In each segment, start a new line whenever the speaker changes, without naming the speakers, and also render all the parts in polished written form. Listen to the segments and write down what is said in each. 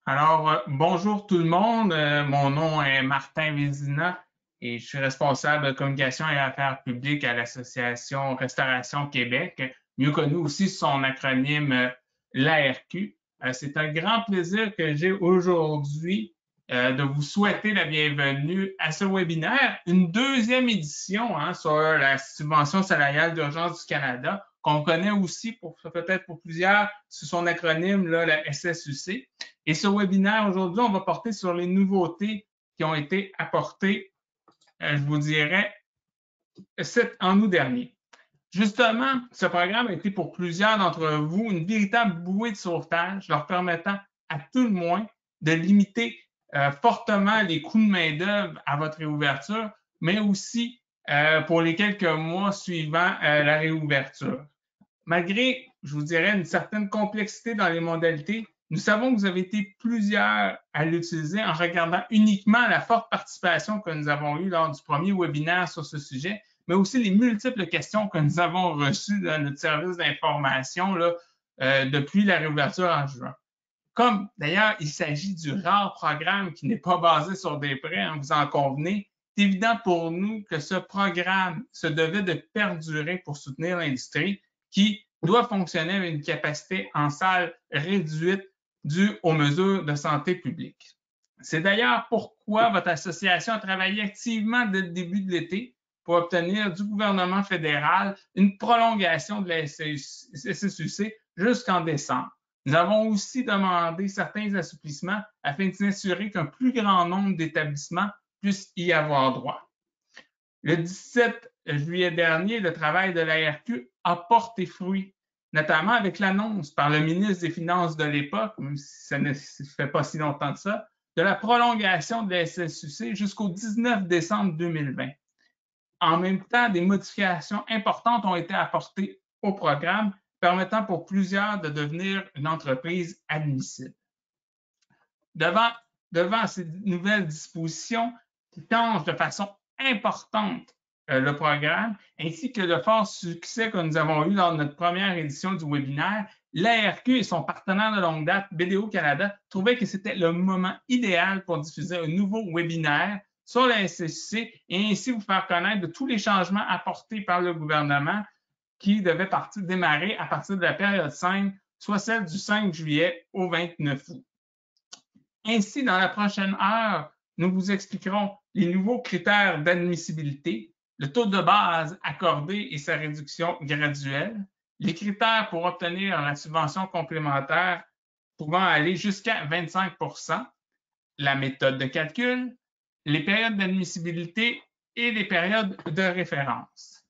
Alors, bonjour tout le monde. Mon nom est Martin Vézina et je suis responsable de communication et affaires publiques à l'Association Restauration Québec, mieux connu aussi sous son acronyme l'ARQ. C'est un grand plaisir que j'ai aujourd'hui de vous souhaiter la bienvenue à ce webinaire, une deuxième édition sur la subvention salariale d'urgence du Canada, qu'on connaît aussi peut-être pour plusieurs sous son acronyme, là, la SSUC. Et ce webinaire aujourd'hui, on va porter sur les nouveautés qui ont été apportées, je vous dirais, en août dernier. Justement, ce programme a été pour plusieurs d'entre vous une véritable bouée de sauvetage, leur permettant à tout le moins de limiter fortement les coûts de main-d'œuvre à votre réouverture, mais aussi pour les quelques mois suivant la réouverture. Malgré, je vous dirais, une certaine complexité dans les modalités, nous savons que vous avez été plusieurs à l'utiliser en regardant uniquement la forte participation que nous avons eue lors du premier webinaire sur ce sujet, mais aussi les multiples questions que nous avons reçues dans notre service d'information depuis la réouverture en juin. Comme d'ailleurs, il s'agit du rare programme qui n'est pas basé sur des prêts, vous en convenez, c'est évident pour nous que ce programme se devait de perdurer pour soutenir l'industrie qui doit fonctionner avec une capacité en salle réduite due aux mesures de santé publique. C'est d'ailleurs pourquoi votre association a travaillé activement dès le début de l'été pour obtenir du gouvernement fédéral une prolongation de la SSUC jusqu'en décembre. Nous avons aussi demandé certains assouplissements afin de s'assurer qu'un plus grand nombre d'établissements puissent y avoir droit. Le 17 juillet dernier, le travail de l'ARQ a porté fruit, notamment avec l'annonce par le ministre des Finances de l'époque, même si ça ne fait pas si longtemps que ça, de la prolongation de la SSUC jusqu'au 19 décembre 2020. En même temps, des modifications importantes ont été apportées au programme, permettant pour plusieurs de devenir une entreprise admissible. Devant ces nouvelles dispositions qui changent de façon importante le programme, ainsi que le fort succès que nous avons eu lors de notre première édition du webinaire, l'ARQ et son partenaire de longue date, BDO Canada, trouvaient que c'était le moment idéal pour diffuser un nouveau webinaire sur la SSUC et ainsi vous faire connaître de tous les changements apportés par le gouvernement qui devaient démarrer à partir de la période 5, soit celle du 5 juillet au 29 août. Ainsi, dans la prochaine heure, nous vous expliquerons les nouveaux critères d'admissibilité, le taux de base accordé et sa réduction graduelle, les critères pour obtenir la subvention complémentaire pouvant aller jusqu'à 25 %, la méthode de calcul, les périodes d'admissibilité et les périodes de référence.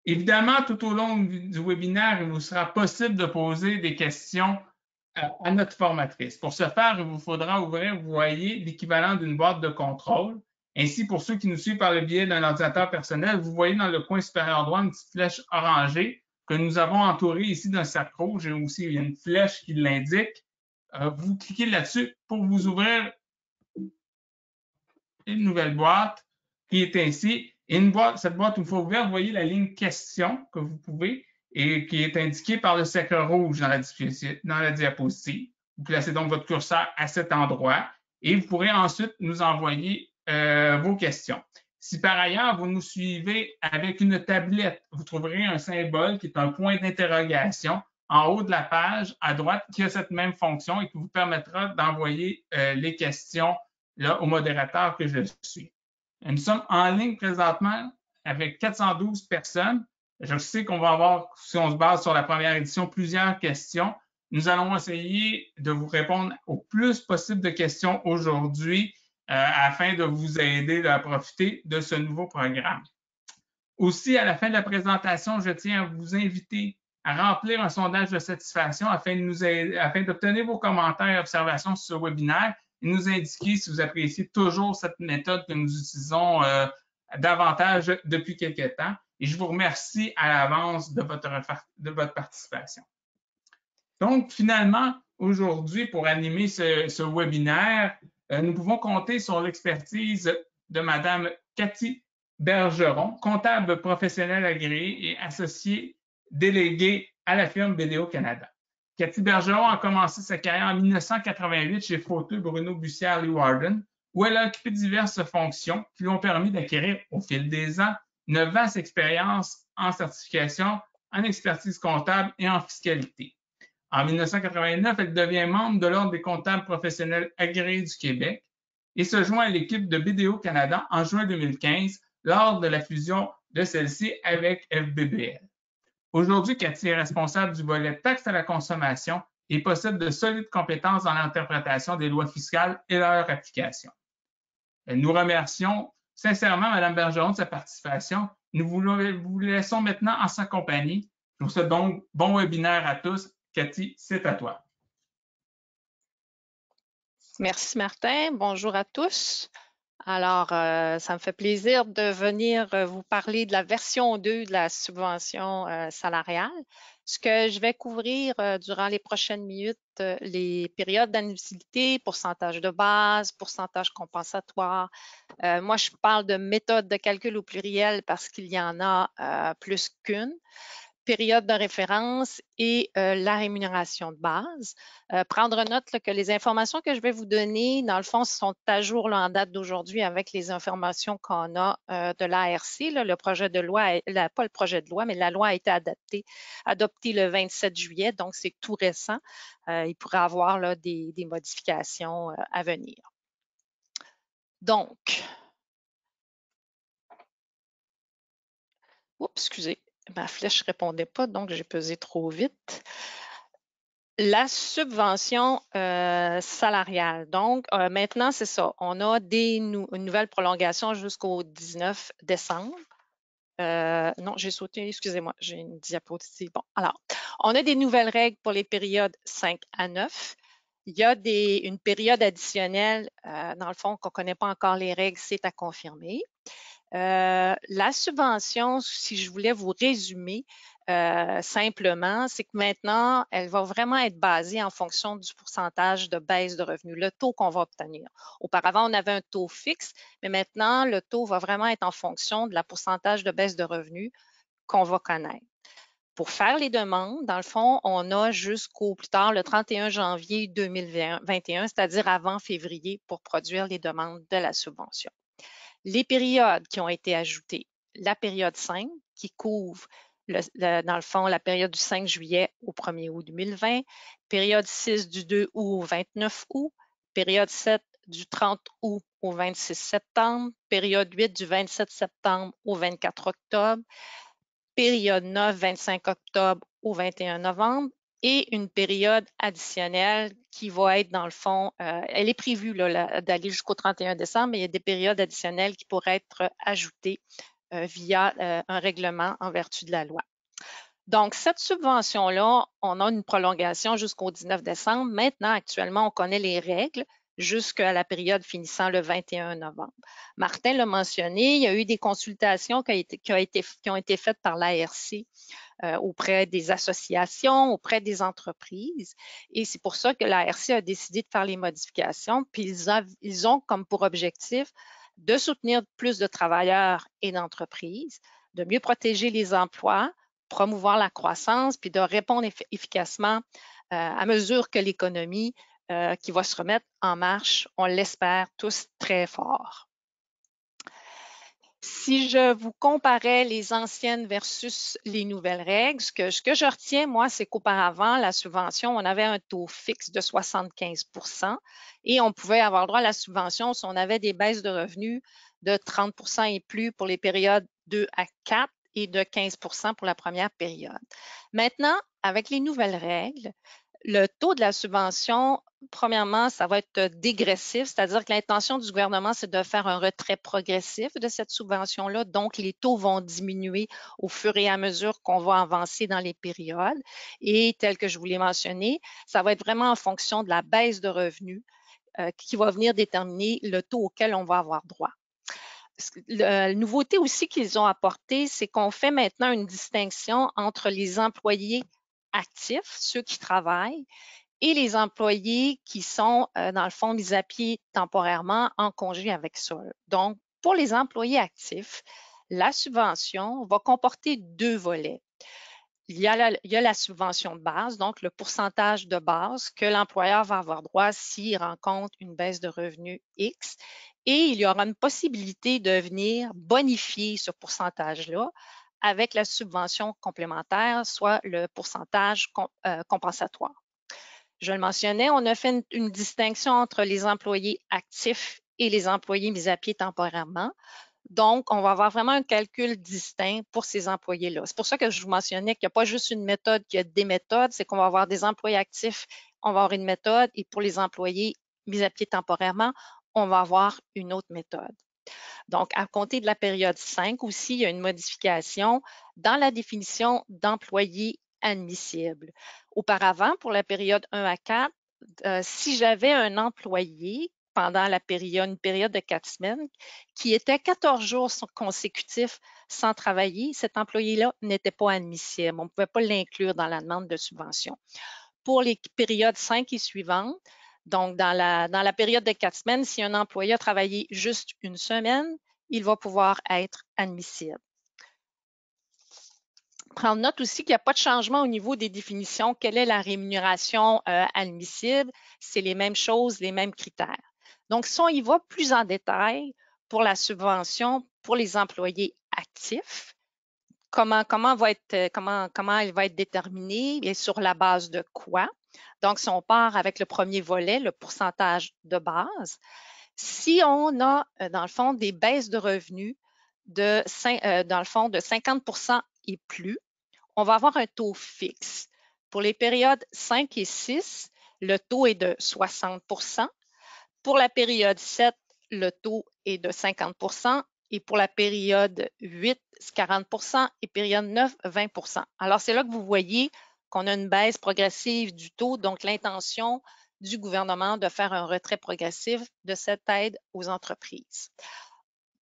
Évidemment, tout au long du webinaire, il vous sera possible de poser des questions à notre formatrice. Pour ce faire, il vous faudra ouvrir, vous voyez, l'équivalent d'une boîte de contrôle. Ainsi, pour ceux qui nous suivent par le biais d'un ordinateur personnel, vous voyez dans le coin supérieur droit une petite flèche orangée que nous avons entourée ici d'un sac rouge et aussi il y a une flèche qui l'indique. Vous cliquez là-dessus pour vous ouvrir une nouvelle boîte qui est ainsi. Et cette boîte, une fois ouverte, vous voyez la ligne question que vous pouvez et qui est indiquée par le cercle rouge dans la diapositive. Vous placez donc votre curseur à cet endroit et vous pourrez ensuite nous envoyer vos questions. Si par ailleurs, vous nous suivez avec une tablette, vous trouverez un symbole qui est un point d'interrogation en haut de la page à droite qui a cette même fonction et qui vous permettra d'envoyer les questions là, au modérateur que je suis. Nous sommes en ligne présentement avec 412 personnes. Je sais qu'on va avoir, si on se base sur la première édition, plusieurs questions. Nous allons essayer de vous répondre au plus possible de questions aujourd'hui afin de vous aider à profiter de ce nouveau programme. Aussi, à la fin de la présentation, je tiens à vous inviter à remplir un sondage de satisfaction afin d'obtenir vos commentaires et observations sur ce webinaire et nous indiquer si vous appréciez toujours cette méthode que nous utilisons davantage depuis quelques temps. Et je vous remercie à l'avance de votre participation. Donc, finalement, aujourd'hui, pour animer ce webinaire, nous pouvons compter sur l'expertise de Mme Cathy Bergeron, comptable professionnelle agréée et associée déléguée à la firme BDO Canada. Cathy Bergeron a commencé sa carrière en 1988 chez Fauteuil Bruno Bussière Leeuwarden, où elle a occupé diverses fonctions qui lui ont permis d'acquérir, au fil des ans, une vaste expérience en certification, en expertise comptable et en fiscalité. En 1989, elle devient membre de l'Ordre des comptables professionnels agréés du Québec et se joint à l'équipe de BDO Canada en juin 2015 lors de la fusion de celle-ci avec FBBL. Aujourd'hui, Cathy est responsable du volet taxes à la consommation et possède de solides compétences dans l'interprétation des lois fiscales et leur application. Nous remercions sincèrement Mme Bergeron de sa participation. Nous vous laissons maintenant en sa compagnie. Je vous souhaite donc bon webinaire à tous. Cathy, c'est à toi.
Merci Martin. Bonjour à tous. Alors, ça me fait plaisir de venir vous parler de la version 2 de la subvention salariale. Ce que je vais couvrir durant les prochaines minutes, les périodes d'admissibilité, pourcentage de base, pourcentage compensatoire. Moi, je parle de méthode de calcul au pluriel parce qu'il y en a plus qu'une. Période de référence et la rémunération de base. Prendre note là, que les informations que je vais vous donner, dans le fond, sont à jour là, en date d'aujourd'hui avec les informations qu'on a de l'ARC. Le projet de loi, pas le projet de loi, mais la loi a été adoptée le 27 juillet, donc c'est tout récent. Il pourrait y avoir là, des modifications à venir. Donc, excusez, ma flèche ne répondait pas, donc j'ai pesé trop vite. La subvention salariale. Donc, maintenant, c'est ça. On a une nouvelle prolongation jusqu'au 19 décembre. Non, j'ai sauté, excusez-moi, j'ai une diapositive. Bon, alors, on a des nouvelles règles pour les périodes 5 à 9. Il y a une période additionnelle, dans le fond, qu'on ne connaît pas encore les règles, c'est à confirmer. La subvention, si je voulais vous résumer simplement, c'est que maintenant, elle va vraiment être basée en fonction du pourcentage de baisse de revenus, le taux qu'on va obtenir. Auparavant, on avait un taux fixe, mais maintenant, le taux va vraiment être en fonction de la pourcentage de baisse de revenus qu'on va connaître. Pour faire les demandes, dans le fond, on a jusqu'au plus tard le 31 janvier 2021, c'est-à-dire avant février, pour produire les demandes de la subvention. Les périodes qui ont été ajoutées, la période 5 qui couvre, dans le fond, la période du 5 juillet au 1er août 2020, période 6 du 2 août au 29 août, période 7 du 30 août au 26 septembre, période 8 du 27 septembre au 24 octobre, période 9, 25 octobre au 21 novembre, et une période additionnelle qui va être, dans le fond, elle est prévue d'aller jusqu'au 31 décembre, mais il y a des périodes additionnelles qui pourraient être ajoutées via un règlement en vertu de la loi. Donc, cette subvention-là, on a une prolongation jusqu'au 19 décembre. Maintenant, actuellement, on connaît les règles jusqu'à la période finissant le 21 novembre. Martin l'a mentionné, il y a eu des consultations qui ont été faites par l'ARC auprès des associations, auprès des entreprises. Et c'est pour ça que l'ARC a décidé de faire les modifications. Puis ils ont comme pour objectif de soutenir plus de travailleurs et d'entreprises, de mieux protéger les emplois, promouvoir la croissance, puis de répondre efficacement à mesure que l'économie qui va se remettre en marche, on l'espère tous très fort. Si je vous comparais les anciennes versus les nouvelles règles, ce que je retiens, moi, c'est qu'auparavant, la subvention, on avait un taux fixe de 75 et on pouvait avoir droit à la subvention si on avait des baisses de revenus de 30 et plus pour les périodes 2 à 4 et de 15 pour la première période. Maintenant, avec les nouvelles règles, le taux de la subvention, premièrement, ça va être dégressif, c'est-à-dire que l'intention du gouvernement, c'est de faire un retrait progressif de cette subvention-là. Donc, les taux vont diminuer au fur et à mesure qu'on va avancer dans les périodes. Et tel que je vous l'ai mentionné, ça va être vraiment en fonction de la baisse de revenus qui va venir déterminer le taux auquel on va avoir droit. La nouveauté aussi qu'ils ont apportée, c'est qu'on fait maintenant une distinction entre les employés actifs, ceux qui travaillent, et les employés qui sont, dans le fond, mis à pied temporairement en congé avec solde. Donc, pour les employés actifs, la subvention va comporter deux volets. il y a la subvention de base, donc le pourcentage de base que l'employeur va avoir droit s'il rencontre une baisse de revenus X. Et il y aura une possibilité de venir bonifier ce pourcentage-là avec la subvention complémentaire, soit le pourcentage compensatoire. Je le mentionnais, on a fait une distinction entre les employés actifs et les employés mis à pied temporairement. Donc, on va avoir vraiment un calcul distinct pour ces employés-là. C'est pour ça que je vous mentionnais qu'il n'y a pas juste une méthode, qu'il y a des méthodes. C'est qu'on va avoir des employés actifs, on va avoir une méthode, et pour les employés mis à pied temporairement, on va avoir une autre méthode. Donc, à compter de la période 5 aussi, il y a une modification dans la définition d'employé admissible. Auparavant, pour la période 1 à 4, si j'avais un employé pendant une période de 4 semaines, qui était 14 jours consécutifs sans travailler, cet employé-là n'était pas admissible. On ne pouvait pas l'inclure dans la demande de subvention. Pour les périodes 5 et suivantes, donc dans la période de 4 semaines, si un employé a travaillé juste une semaine, il va pouvoir être admissible. Prendre note aussi qu'il n'y a pas de changement au niveau des définitions. Quelle est la rémunération admissible? C'est les mêmes choses, les mêmes critères. Donc, si on y va plus en détail pour la subvention pour les employés actifs, comment elle va être déterminée et sur la base de quoi? Donc, si on part avec le premier volet, le pourcentage de base, si on a, dans le fond, des baisses de revenus de 50 et plus, on va avoir un taux fixe. Pour les périodes 5 et 6, le taux est de 60 %. Pour la période 7, le taux est de 50 % et pour la période 8, 40 % et période 9, 20 %. Alors, c'est là que vous voyez qu'on a une baisse progressive du taux, donc l'intention du gouvernement de faire un retrait progressif de cette aide aux entreprises.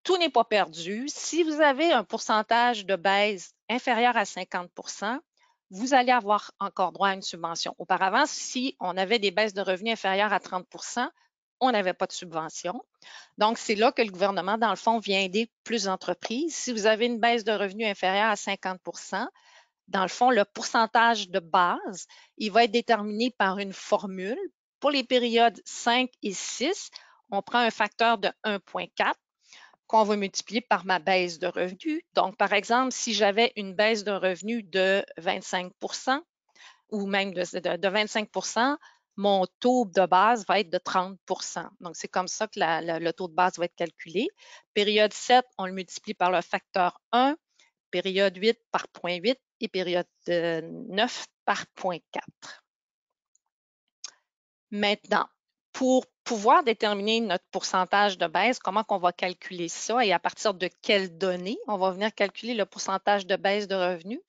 Tout n'est pas perdu. Si vous avez un pourcentage de baisse inférieur à 50 %, vous allez avoir encore droit à une subvention. Auparavant, si on avait des baisses de revenus inférieures à 30 %, on n'avait pas de subvention. Donc, c'est là que le gouvernement, dans le fond, vient aider plus d'entreprises. Si vous avez une baisse de revenus inférieure à 50 %, dans le fond, le pourcentage de base, il va être déterminé par une formule. Pour les périodes 5 et 6, on prend un facteur de 1,4 qu'on va multiplier par ma baisse de revenus. Donc, par exemple, si j'avais une baisse de revenus de 25 % ou même de 25 %, mon taux de base va être de 30 %. Donc, c'est comme ça que le taux de base va être calculé. Période 7, on le multiplie par le facteur 1, période 8 par 0,8 et période 9 par 0,4. Maintenant, pour pouvoir déterminer notre pourcentage de baisse, comment on va calculer ça et à partir de quelles données on va venir calculer le pourcentage de baisse de revenus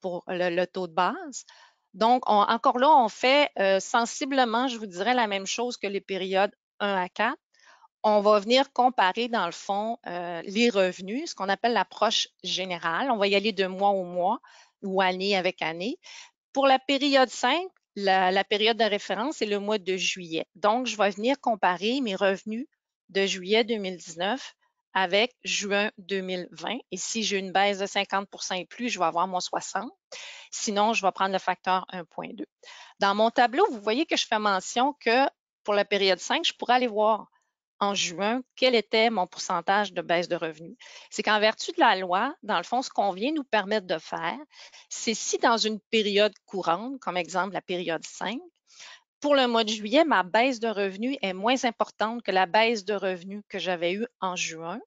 pour le taux de base. Donc, encore là, on fait sensiblement, je vous dirais, la même chose que les périodes 1 à 4. On va venir comparer, dans le fond, les revenus, ce qu'on appelle l'approche générale. On va y aller de mois au mois ou année avec année. Pour la période 5, la période de référence est le mois de juillet. Donc, je vais venir comparer mes revenus de juillet 2019 avec juin 2020. Et si j'ai une baisse de 50 % et plus, je vais avoir mon 60. Sinon, je vais prendre le facteur 1,2. Dans mon tableau, vous voyez que je fais mention que pour la période 5, je pourrais aller voir en juin quel était mon pourcentage de baisse de revenus. C'est qu'en vertu de la loi, dans le fond, ce qu'on vient nous permettre de faire, c'est si dans une période courante, comme exemple la période 5, pour le mois de juillet, ma baisse de revenus est moins importante que la baisse de revenus que j'avais eue en juin,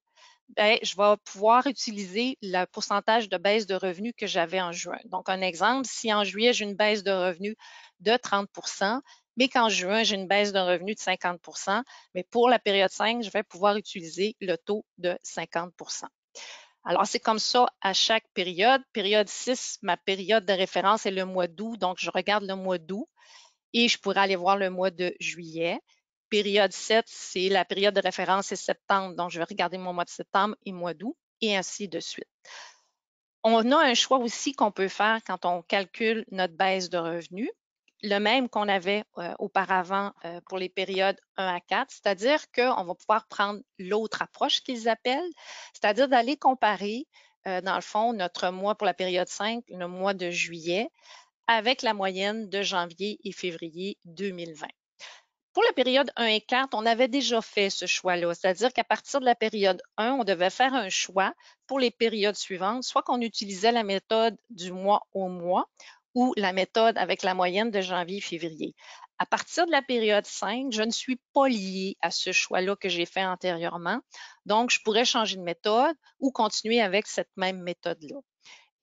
bien, je vais pouvoir utiliser le pourcentage de baisse de revenus que j'avais en juin. Donc, un exemple, si en juillet, j'ai une baisse de revenus de 30 %, mais qu'en juin, j'ai une baisse de revenus de 50 %, mais pour la période 5, je vais pouvoir utiliser le taux de 50 %. Alors, c'est comme ça à chaque période. Période 6, ma période de référence est le mois d'août, donc je regarde le mois d'août et je pourrais aller voir le mois de juillet. Période 7, c'est la période de référence, c'est septembre, donc je vais regarder mon mois de septembre et mois d'août, et ainsi de suite. On a un choix aussi qu'on peut faire quand on calcule notre baisse de revenus, le même qu'on avait auparavant pour les périodes 1 à 4, c'est-à-dire qu'on va pouvoir prendre l'autre approche qu'ils appellent, c'est-à-dire d'aller comparer dans le fond, notre mois pour la période 5, le mois de juillet, avec la moyenne de janvier et février 2020. Pour la période 1 et 4, on avait déjà fait ce choix-là, c'est-à-dire qu'à partir de la période 1, on devait faire un choix pour les périodes suivantes, soit qu'on utilisait la méthode du mois au mois ou la méthode avec la moyenne de janvier et février. À partir de la période 5, je ne suis pas liée à ce choix-là que j'ai fait antérieurement, donc je pourrais changer de méthode ou continuer avec cette même méthode-là.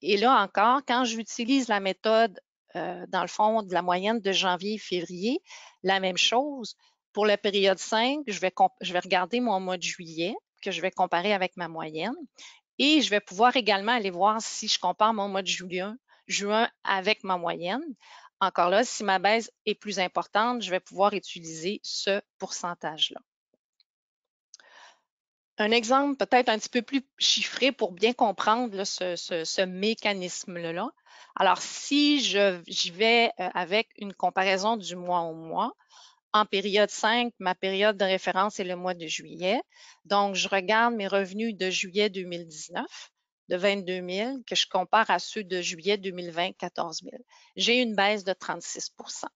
Et là encore, quand j'utilise la méthode, dans le fond, de la moyenne de janvier et février, la même chose. Pour la période 5, je vais regarder mon mois de juillet, que je vais comparer avec ma moyenne. Et je vais pouvoir également aller voir si je compare mon mois de juin avec ma moyenne. Encore là, si ma baisse est plus importante, je vais pouvoir utiliser ce pourcentage-là. Un exemple peut-être un petit peu plus chiffré pour bien comprendre là, ce mécanisme-là. Alors, si j'y vais avec une comparaison du mois au mois, en période 5, ma période de référence est le mois de juillet. Donc, je regarde mes revenus de juillet 2019 de 22 000 que je compare à ceux de juillet 2020, 14 000. J'ai une baisse de 36 %.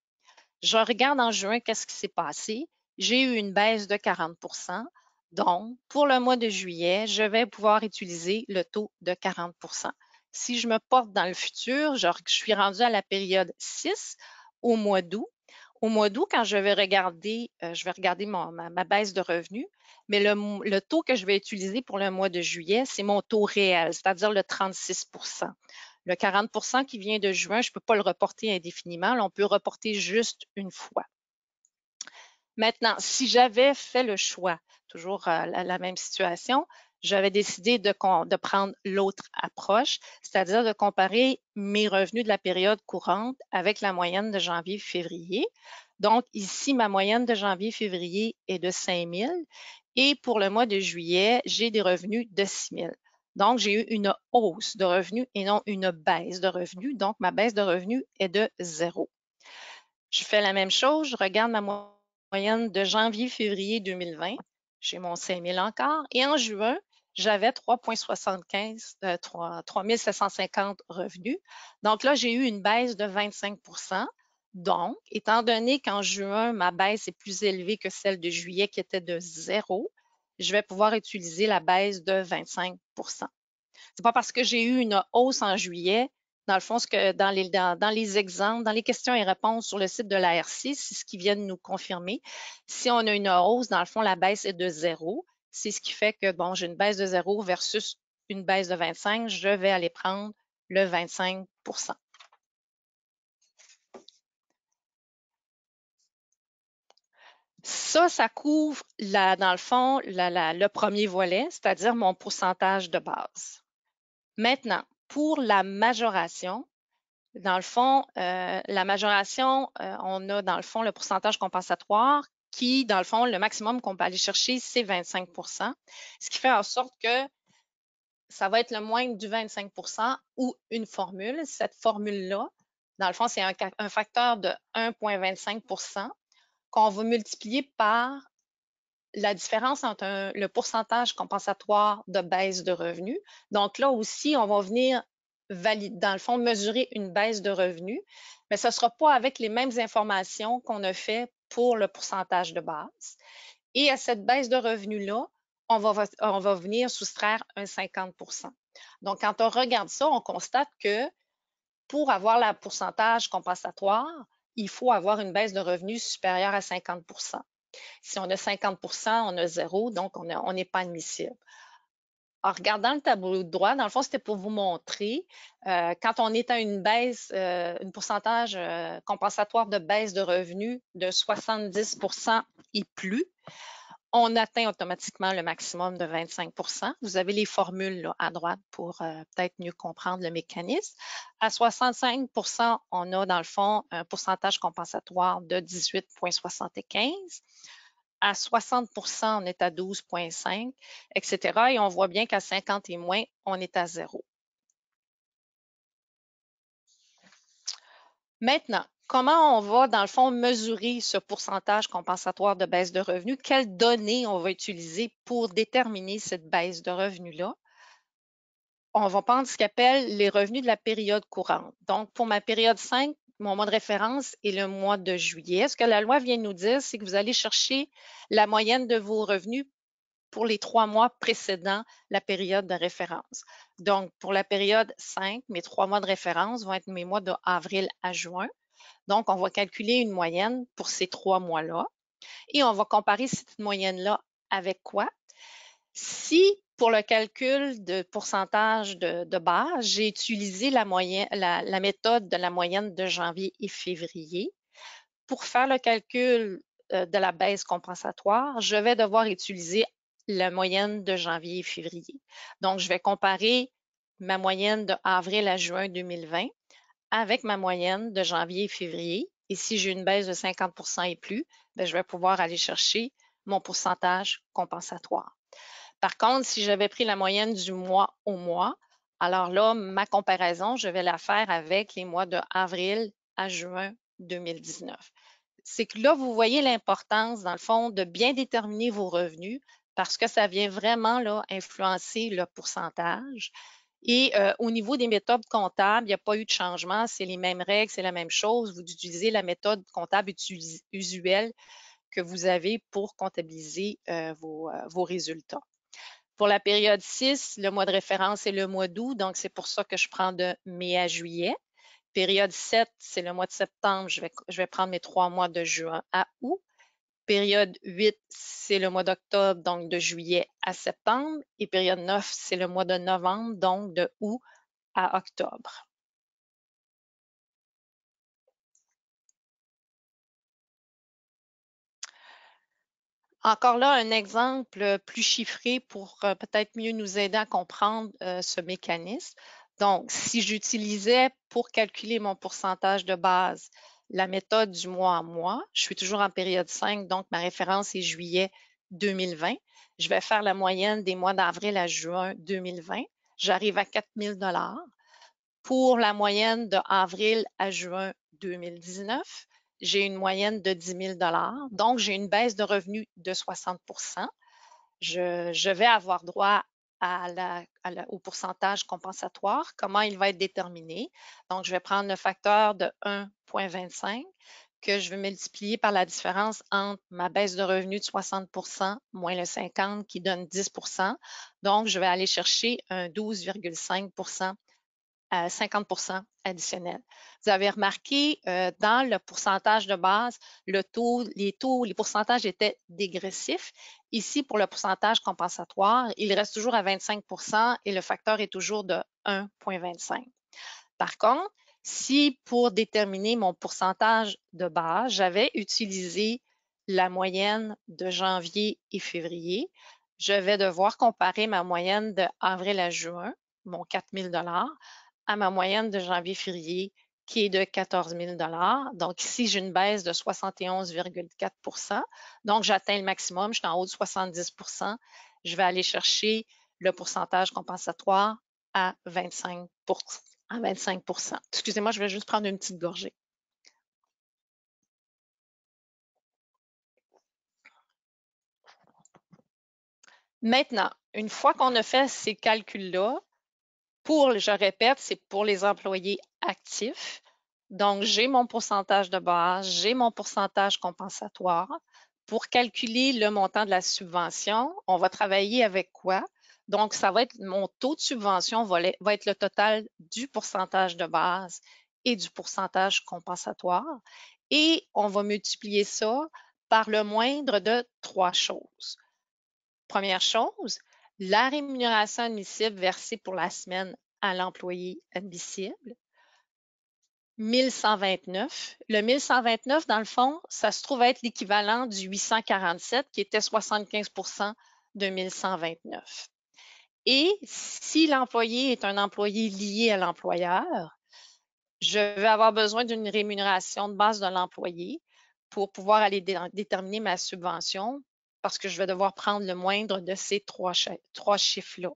Je regarde en juin qu'est-ce qui s'est passé. J'ai eu une baisse de 40 %. Donc, pour le mois de juillet, je vais pouvoir utiliser le taux de 40 %. Si je me porte dans le futur, je suis rendue à la période 6 au mois d'août. Au mois d'août, quand je vais regarder ma baisse de revenus, mais le taux que je vais utiliser pour le mois de juillet, c'est mon taux réel, c'est-à-dire le 36 %. Le 40 % qui vient de juin, je ne peux pas le reporter indéfiniment. Là, on peut reporter juste une fois. Maintenant, si j'avais fait le choix, toujours la même situation, j'avais décidé de prendre l'autre approche, c'est-à-dire de comparer mes revenus de la période courante avec la moyenne de janvier-février. Donc, ici, ma moyenne de janvier-février est de 5 000 et pour le mois de juillet, j'ai des revenus de 6 000. Donc, j'ai eu une hausse de revenus et non une baisse de revenus. Donc, ma baisse de revenus est de 0. Je fais la même chose, je regarde ma moyenne de janvier-février 2020. J'ai mon 5 000 encore. Et en juin, j'avais 3,75, 3 750 revenus. Donc là, j'ai eu une baisse de 25 %. Donc, étant donné qu'en juin, ma baisse est plus élevée que celle de juillet qui était de 0, je vais pouvoir utiliser la baisse de 25 %. C'est pas parce que j'ai eu une hausse en juillet. Dans le fond, dans les exemples, dans les questions et réponses sur le site de l'ARC, c'est ce qu'ils viennent nous confirmer. Si on a une hausse, dans le fond, la baisse est de 0. C'est ce qui fait que, bon, j'ai une baisse de 0 versus une baisse de 25. Je vais aller prendre le 25 %. Ça couvre, dans le fond, le premier volet, c'est-à-dire mon pourcentage de base. Maintenant, pour la majoration, dans le fond, la majoration, on a dans le fond le pourcentage compensatoire qui, dans le fond, le maximum qu'on peut aller chercher, c'est 25 %, ce qui fait en sorte que ça va être le moins du 25 % ou une formule. Cette formule-là, dans le fond, c'est un facteur de 1,25 % qu'on va multiplier par la différence entre le pourcentage compensatoire de baisse de revenus. Donc là aussi, on va venir dans le fond, mesurer une baisse de revenus, mais ce ne sera pas avec les mêmes informations qu'on a fait pour le pourcentage de base. Et à cette baisse de revenus-là, on va venir soustraire un 50 %. Donc, quand on regarde ça, on constate que pour avoir le pourcentage compensatoire, il faut avoir une baisse de revenus supérieure à 50 %. Si on a 50 %, on a 0, donc on n'est pas admissible. En regardant le tableau de droit, dans le fond, c'était pour vous montrer, quand on est à une baisse, un pourcentage compensatoire de baisse de revenus de 70 % et plus, on atteint automatiquement le maximum de 25 %. Vous avez les formules là, à droite pour peut-être mieux comprendre le mécanisme. À 65 %, on a dans le fond un pourcentage compensatoire de 18,75 %. À 60 % on est à 12,5, etc. Et on voit bien qu'à 50 et moins, on est à 0. Maintenant, comment on va, dans le fond, mesurer ce pourcentage compensatoire de baisse de revenus? Quelles données on va utiliser pour déterminer cette baisse de revenus-là? on va prendre ce qu'appelle les revenus de la période courante. Donc, pour ma période 5, mon mois de référence est le mois de juillet. Ce que la loi vient de nous dire, c'est que vous allez chercher la moyenne de vos revenus pour les 3 mois précédant la période de référence. Donc, pour la période 5, mes 3 mois de référence vont être mes mois de avril à juin. Donc, on va calculer une moyenne pour ces 3 mois-là et on va comparer cette moyenne-là avec quoi? Si pour le calcul de pourcentage de base, j'ai utilisé la méthode de la moyenne de janvier et février, pour faire le calcul de la baisse compensatoire, je vais devoir utiliser la moyenne de janvier et février. Donc, je vais comparer ma moyenne de avril à juin 2020 avec ma moyenne de janvier et février. Et si j'ai une baisse de 50 et plus, bien, je vais pouvoir aller chercher mon pourcentage compensatoire. Par contre, si j'avais pris la moyenne du mois au mois, alors là, ma comparaison, je vais la faire avec les mois de avril à juin 2019. C'est que là, vous voyez l'importance, dans le fond, de bien déterminer vos revenus parce que ça vient vraiment là, influencer le pourcentage. Et au niveau des méthodes comptables, il n'y a pas eu de changement, c'est les mêmes règles, c'est la même chose. Vous utilisez la méthode comptable usuelle que vous avez pour comptabiliser vos résultats. Pour la période 6, le mois de référence est le mois d'août, donc c'est pour ça que je prends de mai à juillet. Période 7, c'est le mois de septembre, je vais prendre mes 3 mois de juin à août. Période 8, c'est le mois d'octobre, donc de juillet à septembre. Et période 9, c'est le mois de novembre, donc de août à octobre. Encore là, un exemple plus chiffré pour peut-être mieux nous aider à comprendre ce mécanisme. Donc, si j'utilisais pour calculer mon pourcentage de base la méthode du mois à mois, je suis toujours en période 5, donc ma référence est juillet 2020. Je vais faire la moyenne des mois d'avril à juin 2020. J'arrive à 4 000 $. Pour la moyenne de avril à juin 2019, j'ai une moyenne de 10 000 $. Donc, j'ai une baisse de revenus de 60 Je vais avoir droit au pourcentage compensatoire. Comment il va être déterminé? Donc, je vais prendre le facteur de 1,25 que je vais multiplier par la différence entre ma baisse de revenus de 60 moins le 50 qui donne 10 Donc, je vais aller chercher un 12,5 à 50 additionnel. Vous avez remarqué, dans le pourcentage de base, les pourcentages étaient dégressifs. Ici, pour le pourcentage compensatoire, il reste toujours à 25 et le facteur est toujours de 1,25. Par contre, si pour déterminer mon pourcentage de base, j'avais utilisé la moyenne de janvier et février, je vais devoir comparer ma moyenne de avril à juin, mon 4 000 $, à ma moyenne de janvier-février qui est de 14 000 $. Donc ici, j'ai une baisse de 71,4 Donc, j'atteins le maximum, je suis en haut de 70 Je vais aller chercher le pourcentage compensatoire à 25 Excusez-moi, je vais juste prendre une petite gorgée. Maintenant, une fois qu'on a fait ces calculs-là, je répète, c'est pour les employés actifs. Donc, j'ai mon pourcentage de base, j'ai mon pourcentage compensatoire. Pour calculer le montant de la subvention, on va travailler avec quoi? Donc, ça va être mon taux de subvention va être le total du pourcentage de base et du pourcentage compensatoire. Et on va multiplier ça par le moindre de 3 choses. Première chose, la rémunération admissible versée pour la semaine à l'employé admissible. 1129. Le 1129, dans le fond, ça se trouve être l'équivalent du 847 qui était 75 de 1129. Et si l'employé est un employé lié à l'employeur, je vais avoir besoin d'une rémunération de base de l'employé pour pouvoir aller déterminer ma subvention parce que je vais devoir prendre le moindre de ces trois chiffres-là.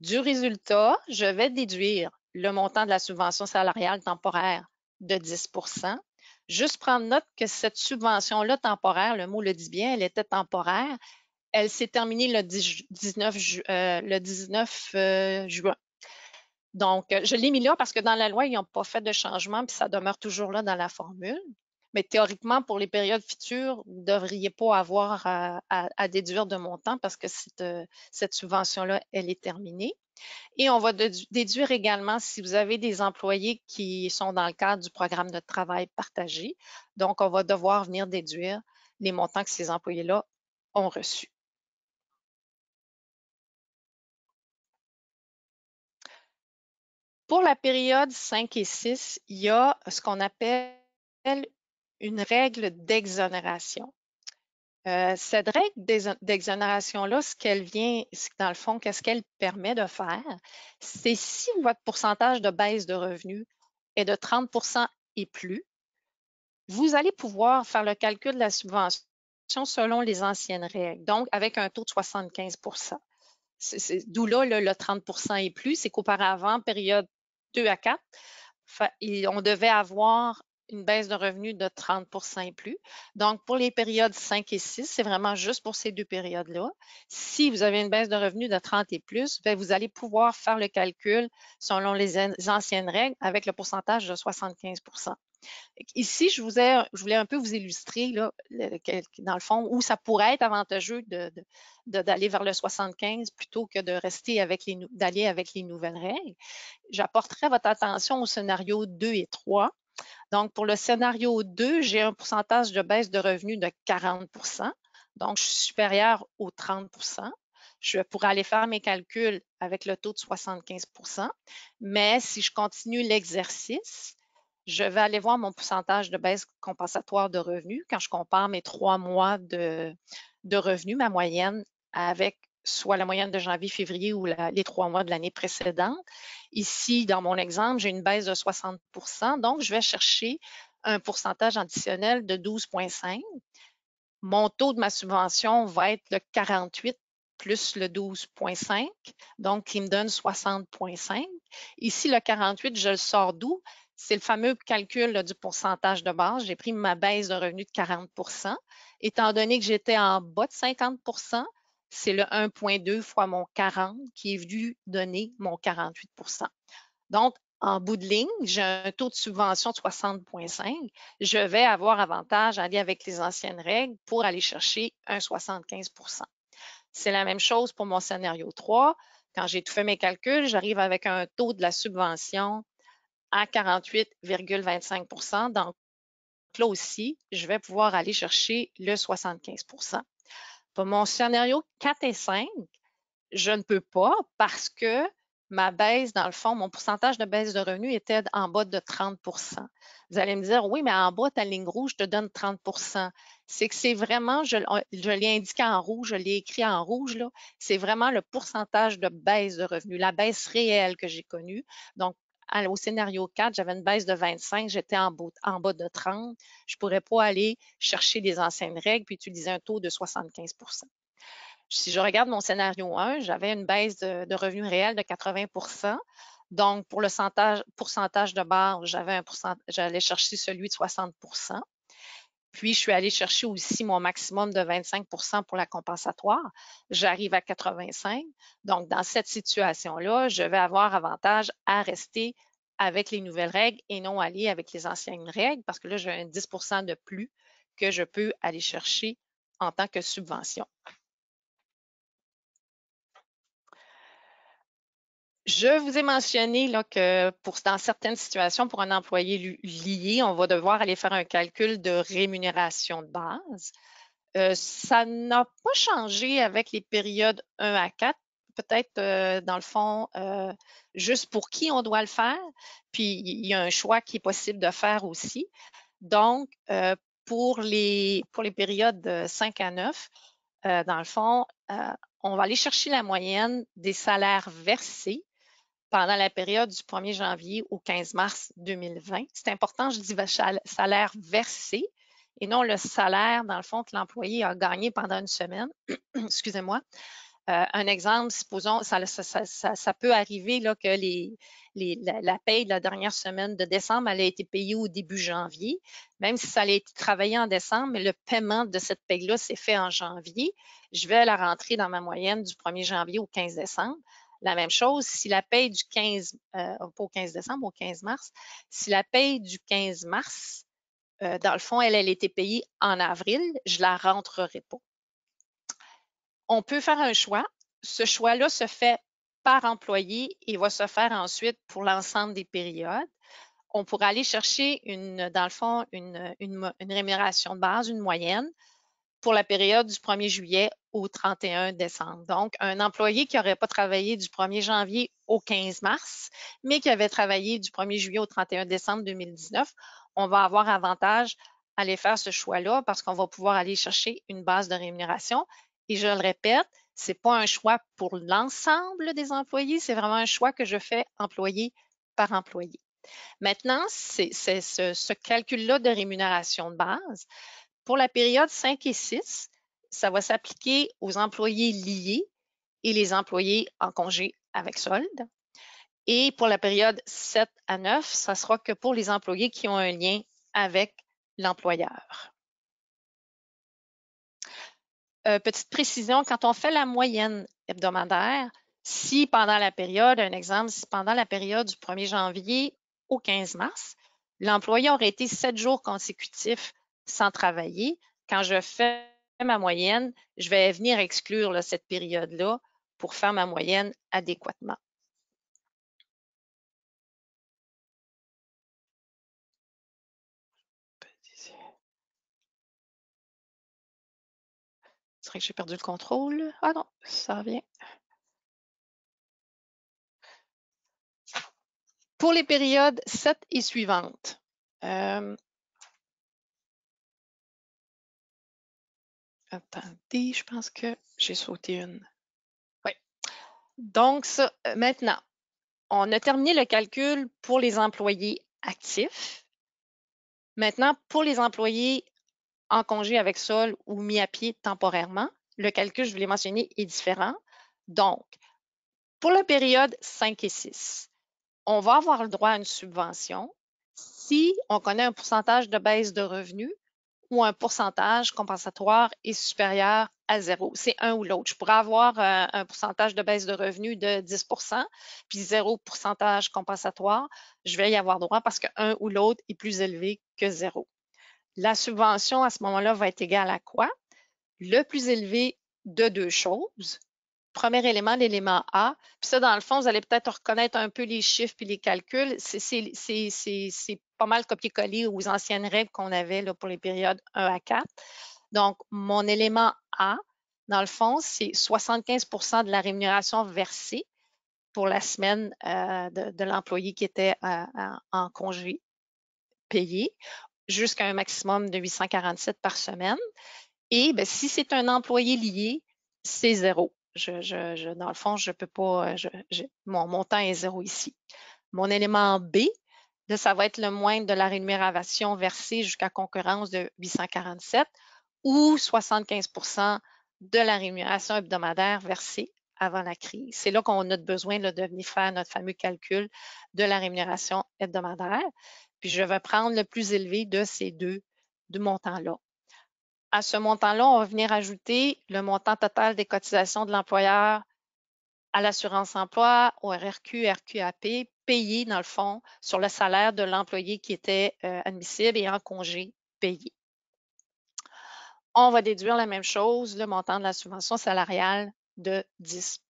Du résultat, je vais déduire le montant de la subvention salariale temporaire de 10 Juste prendre note que cette subvention-là temporaire, le mot le dit bien, elle était temporaire. Elle s'est terminée le 19 juin. Donc, je l'ai mis là parce que dans la loi, ils n'ont pas fait de changement, puis ça demeure toujours là dans la formule. Mais théoriquement, pour les périodes futures, vous ne devriez pas avoir à déduire de montant parce que cette subvention-là, elle est terminée. Et on va déduire également si vous avez des employés qui sont dans le cadre du programme de travail partagé. Donc, on va devoir venir déduire les montants que ces employés-là ont reçus. Pour la période 5 et 6, il y a ce qu'on appelle une règle d'exonération. Cette règle d'exonération-là, ce qu'elle vient, dans le fond, qu'est-ce qu'elle permet de faire, c'est si votre pourcentage de baisse de revenus est de 30 et plus, vous allez pouvoir faire le calcul de la subvention selon les anciennes règles, donc avec un taux de 75 D'où là, le 30 et plus, c'est qu'auparavant, période 2 à 4, on devait avoir une baisse de revenus de 30 et plus. Donc, pour les périodes 5 et 6, c'est vraiment juste pour ces deux périodes-là. Si vous avez une baisse de revenus de 30 et plus, bien, vous allez pouvoir faire le calcul selon les anciennes règles avec le pourcentage de 75 Ici, je voulais un peu vous illustrer, là, dans le fond, où ça pourrait être avantageux d'aller vers le 75 plutôt que de rester d'aller avec les nouvelles règles. J'apporterai votre attention au scénario 2 et 3. Donc, pour le scénario 2, j'ai un pourcentage de baisse de revenus de 40 donc je suis supérieure au 30 Je pourrais aller faire mes calculs avec le taux de 75 mais si je continue l'exercice, je vais aller voir mon pourcentage de baisse compensatoire de revenus quand je compare mes 3 mois de revenus, ma moyenne, avec soit la moyenne de janvier, février ou les 3 mois de l'année précédente. Ici, dans mon exemple, j'ai une baisse de 60 donc je vais chercher un pourcentage additionnel de 12,5. Mon taux de ma subvention va être le 48 plus le 12,5, donc qui me donne 60,5. Ici, le 48, je le sors d'où? C'est le fameux calcul là, du pourcentage de base. J'ai pris ma baisse de revenu de 40 Étant donné que j'étais en bas de 50 c'est le 1,2 fois mon 40 qui est venu donner mon 48 Donc, en bout de ligne, j'ai un taux de subvention de 60,5. Je vais avoir avantage à aller avec les anciennes règles pour aller chercher un 75 C'est la même chose pour mon scénario 3. Quand j'ai tout fait mes calculs, j'arrive avec un taux de la subvention à 48,25 Donc, là aussi, je vais pouvoir aller chercher le 75 Pour mon scénario 4 et 5, je ne peux pas parce que ma baisse, dans le fond, mon pourcentage de baisse de revenus était en bas de 30 Vous allez me dire, oui, mais en bas, ta ligne rouge te donne 30 C'est que c'est vraiment, je l'ai indiqué en rouge, je l'ai écrit en rouge, là, c'est vraiment le pourcentage de baisse de revenus, la baisse réelle que j'ai connue. Donc, au scénario 4, j'avais une baisse de 25, j'étais en bas de 30. Je ne pourrais pas aller chercher les anciennes règles puis utiliser un taux de 75 Si je regarde mon scénario 1, j'avais une baisse de revenus réels de 80 Donc, pour le pourcentage de base, j'allais chercher celui de 60 Puis, je suis allée chercher aussi mon maximum de 25 pour la compensatoire. J'arrive à 85. Donc, dans cette situation-là, je vais avoir avantage à rester avec les nouvelles règles et non aller avec les anciennes règles parce que là, j'ai un 10 de plus que je peux aller chercher en tant que subvention. Je vous ai mentionné là, que dans certaines situations, pour un employé lié, on va devoir aller faire un calcul de rémunération de base. Ça n'a pas changé avec les périodes 1 à 4. Peut-être, dans le fond, juste pour qui on doit le faire. Puis, il y a un choix qui est possible de faire aussi. Donc, pour les périodes 5 à 9, dans le fond, on va aller chercher la moyenne des salaires versés pendant la période du 1er janvier au 15 mars 2020. C'est important, je dis salaire versé et non le salaire, dans le fond, que l'employé a gagné pendant une semaine. Excusez-moi. Un exemple, supposons, ça peut arriver là, que la paye de la dernière semaine de décembre, elle a été payée au début janvier, même si ça a été travaillé en décembre, mais le paiement de cette paye-là s'est fait en janvier. Je vais la rentrer dans ma moyenne du 1er janvier au 15 décembre. La même chose, si la paye du 15, pas au 15 décembre, au 15 mars, si la paye du 15 mars, dans le fond, elle a été payée en avril, je la rentrerai pas. On peut faire un choix. Ce choix-là se fait par employé et va se faire ensuite pour l'ensemble des périodes. On pourrait aller chercher, dans le fond, une rémunération de base, une moyenne, pour la période du 1er juillet au 31 décembre. Donc, un employé qui n'aurait pas travaillé du 1er janvier au 15 mars, mais qui avait travaillé du 1er juillet au 31 décembre 2019, on va avoir avantage à aller faire ce choix-là parce qu'on va pouvoir aller chercher une base de rémunération. Et je le répète, ce n'est pas un choix pour l'ensemble des employés, c'est vraiment un choix que je fais employé par employé. Maintenant, c'est ce calcul-là de rémunération de base. Pour la période 5 et 6, ça va s'appliquer aux employés liés et les employés en congé avec solde. Et pour la période 7 à 9, ça sera que pour les employés qui ont un lien avec l'employeur. Petite précision, quand on fait la moyenne hebdomadaire, si pendant la période, un exemple, si pendant la période du 1er janvier au 15 mars, l'employé aurait été 7 jours consécutifs sans travailler, quand je fais ma moyenne, je vais venir exclure là, cette période-là pour faire ma moyenne adéquatement. C'est vrai que j'ai perdu le contrôle. Ah non, ça revient. Pour les périodes 7 et suivantes, attendez, je pense que j'ai sauté une. Oui. Donc, ça, maintenant, on a terminé le calcul pour les employés actifs. Maintenant, pour les employés en congé avec sol ou mis à pied temporairement, le calcul, je vous l'ai mentionné, est différent. Donc, pour la période 5 et 6, on va avoir le droit à une subvention si on connaît un pourcentage de baisse de revenus ou un pourcentage compensatoire est supérieur à 0. C'est un ou l'autre. Je pourrais avoir un pourcentage de baisse de revenus de 10 puis 0 pourcentage compensatoire. Je vais y avoir droit parce qu'un ou l'autre est plus élevé que 0. La subvention à ce moment-là va être égale à quoi? Le plus élevé de deux choses. Premier élément, l'élément A. Puis ça, dans le fond, vous allez peut-être reconnaître un peu les chiffres puis les calculs. C'est pas mal copier-coller aux anciennes règles qu'on avait là, pour les périodes 1 à 4. Donc, mon élément A, dans le fond, c'est 75 de la rémunération versée pour la semaine de l'employé qui était en congé payé, jusqu'à un maximum de 847 par semaine. Et bien, si c'est un employé lié, c'est 0. Dans le fond, je peux pas, mon montant est 0 ici. Mon élément B, là, ça va être le moindre de la rémunération versée jusqu'à concurrence de 847 ou 75 de la rémunération hebdomadaire versée avant la crise. C'est là qu'on a besoin là, de venir faire notre fameux calcul de la rémunération hebdomadaire. Puis je vais prendre le plus élevé de ces deux montants-là. À ce montant-là, on va venir ajouter le montant total des cotisations de l'employeur à l'assurance emploi, au RRQ, RQAP, payé dans le fond sur le salaire de l'employé qui était admissible et en congé payé. On va déduire la même chose, le montant de la subvention salariale de 10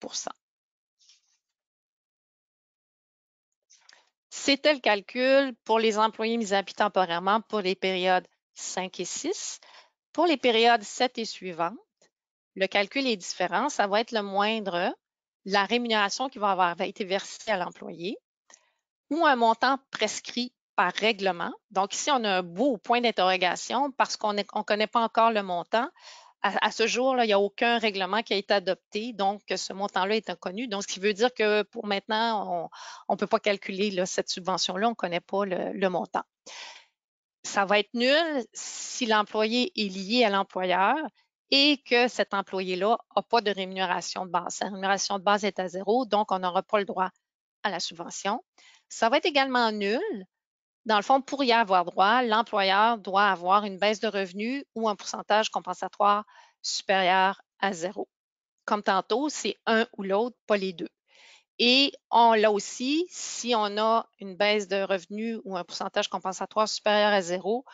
C'était le calcul pour les employés mis à pied temporairement pour les périodes 5 et 6. Pour les périodes 7 et suivantes, le calcul est différent. Ça va être le moindre, la rémunération qui va avoir été versée à l'employé ou un montant prescrit par règlement. Donc ici, on a un beau point d'interrogation parce qu'on ne connaît pas encore le montant. À ce jour, là, il n'y a aucun règlement qui a été adopté, donc ce montant-là est inconnu. Donc, ce qui veut dire que pour maintenant, on ne peut pas calculer là, cette subvention-là, on ne connaît pas le montant. Ça va être nul si l'employé est lié à l'employeur et que cet employé-là n'a pas de rémunération de base. Sa rémunération de base est à 0, donc on n'aura pas le droit à la subvention. Ça va être également nul. Dans le fond, pour y avoir droit, l'employeur doit avoir une baisse de revenus ou un pourcentage compensatoire supérieur à 0. Comme tantôt, c'est un ou l'autre, pas les deux. Et là aussi, si on a une baisse de revenus ou un pourcentage compensatoire supérieur à 0,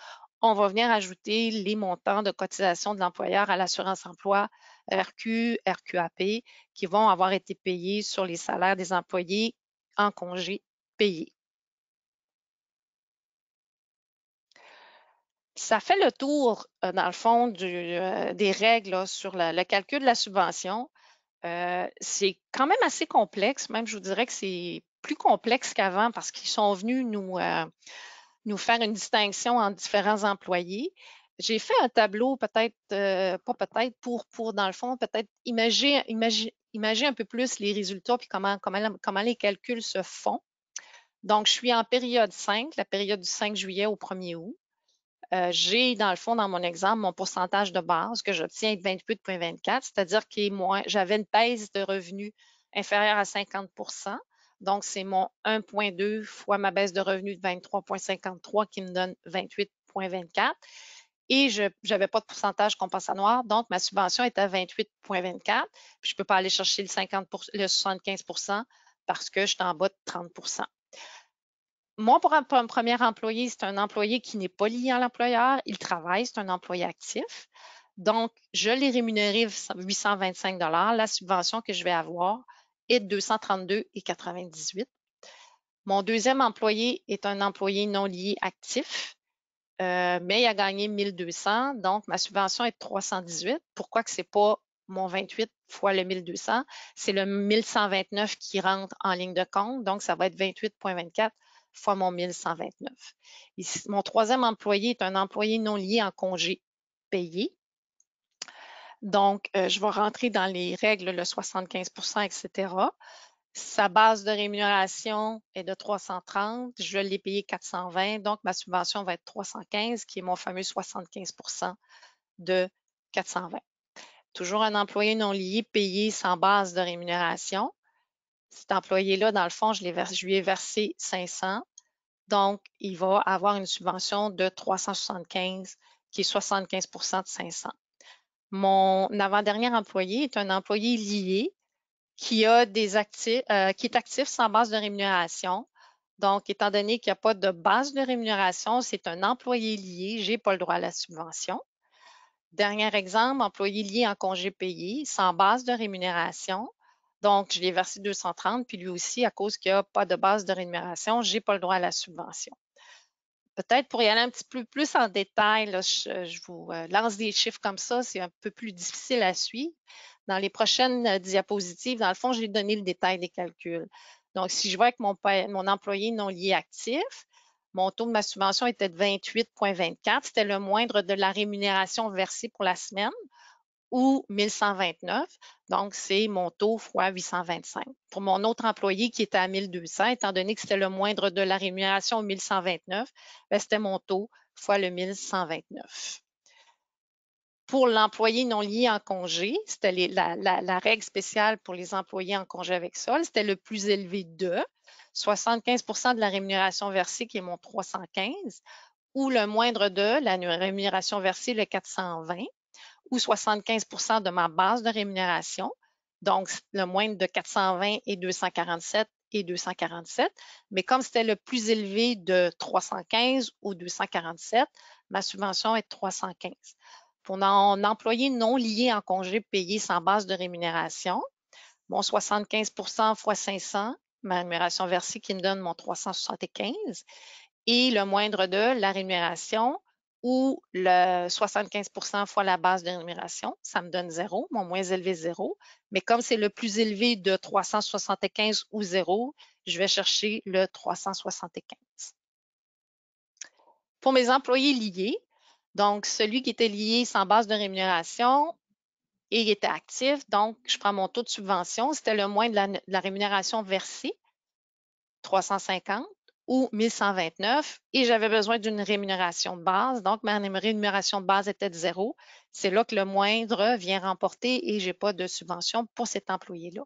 on va venir ajouter les montants de cotisation de l'employeur à l'assurance-emploi RQ, RQAP, qui vont avoir été payés sur les salaires des employés en congé payés. Ça fait le tour, dans le fond, des règles là, sur le calcul de la subvention. C'est quand même assez complexe, même je vous dirais que c'est plus complexe qu'avant parce qu'ils sont venus nous faire une distinction entre différents employés. J'ai fait un tableau peut-être, pas peut-être, pour dans le fond, peut-être imaginer un peu plus les résultats puis comment les calculs se font. Donc, je suis en période 5, la période du 5 juillet au 1er août. J'ai, dans le fond, dans mon exemple, mon pourcentage de base que j'obtiens est de 28,24, c'est-à-dire que j'avais une baisse de revenus inférieure à 50 donc, c'est mon 1,2 fois ma baisse de revenus de 23,53 qui me donne 28,24. Et je n'avais pas de pourcentage compensatoire, donc ma subvention est à 28,24. Puis je ne peux pas aller chercher le 75 parce que je suis en bas de 30 Moi, pour un premier employé, c'est un employé qui n'est pas lié à l'employeur. Il travaille, c'est un employé actif. Donc, je l'ai rémunéré 825 La subvention que je vais avoir est de 232,98. Mon deuxième employé est un employé non lié actif, mais il a gagné 1200, donc ma subvention est de 318. Pourquoi que c'est pas mon 28 fois le 1200? C'est le 1129 qui rentre en ligne de compte, donc ça va être 28,24 fois mon 1129. Ici, mon troisième employé est un employé non lié en congé payé. Donc, je vais rentrer dans les règles, le 75 etc. Sa base de rémunération est de 330. Je l'ai payé 420. Donc, ma subvention va être 315, qui est mon fameux 75 de 420. Toujours un employé non lié payé sans base de rémunération. Cet employé-là, dans le fond, je lui ai versé 500. Donc, il va avoir une subvention de 375, qui est 75 de 500. Mon avant-dernier employé est un employé lié qui est actif sans base de rémunération. Donc, étant donné qu'il n'y a pas de base de rémunération, c'est un employé lié, je n'ai pas le droit à la subvention. Dernier exemple, employé lié en congé payé, sans base de rémunération. Donc, je lui ai versé 230, puis lui aussi, à cause qu'il n'y a pas de base de rémunération, je n'ai pas le droit à la subvention. Peut-être pour y aller un petit peu plus en détail, là, je vous lance des chiffres comme ça, c'est un peu plus difficile à suivre. Dans les prochaines diapositives, dans le fond, j'ai donné le détail des calculs. Donc, si je vois que mon employé non lié actif, mon taux de ma subvention était de 28,24, c'était le moindre de la rémunération versée pour la semaine, ou 1129, donc c'est mon taux fois 825. Pour mon autre employé qui était à 1200, étant donné que c'était le moindre de la rémunération 1129, c'était mon taux fois le 1129. Pour l'employé non lié en congé, c'était la règle spéciale pour les employés en congé avec solde, c'était le plus élevé de 75 de la rémunération versée qui est mon 315, ou le moindre de la rémunération versée le 420, ou 75 de ma base de rémunération. Donc, le moindre de 420 et 247 et 247. Mais comme c'était le plus élevé de 315 ou 247, ma subvention est de 315. Pour un employé non lié en congé payé sans base de rémunération, mon 75 fois 500, ma rémunération versée qui me donne mon 375, et le moindre de la rémunération ou le 75 fois la base de rémunération, ça me donne 0, mon moins élevé 0. Mais comme c'est le plus élevé de 375 ou 0, je vais chercher le 375. Pour mes employés liés, donc celui qui était lié sans base de rémunération et il était actif, donc je prends mon taux de subvention, c'était le moins de la rémunération versée, 350 ou 1129, et j'avais besoin d'une rémunération de base. Donc, ma rémunération de base était de 0. C'est là que le moindre vient remporter et je n'ai pas de subvention pour cet employé-là.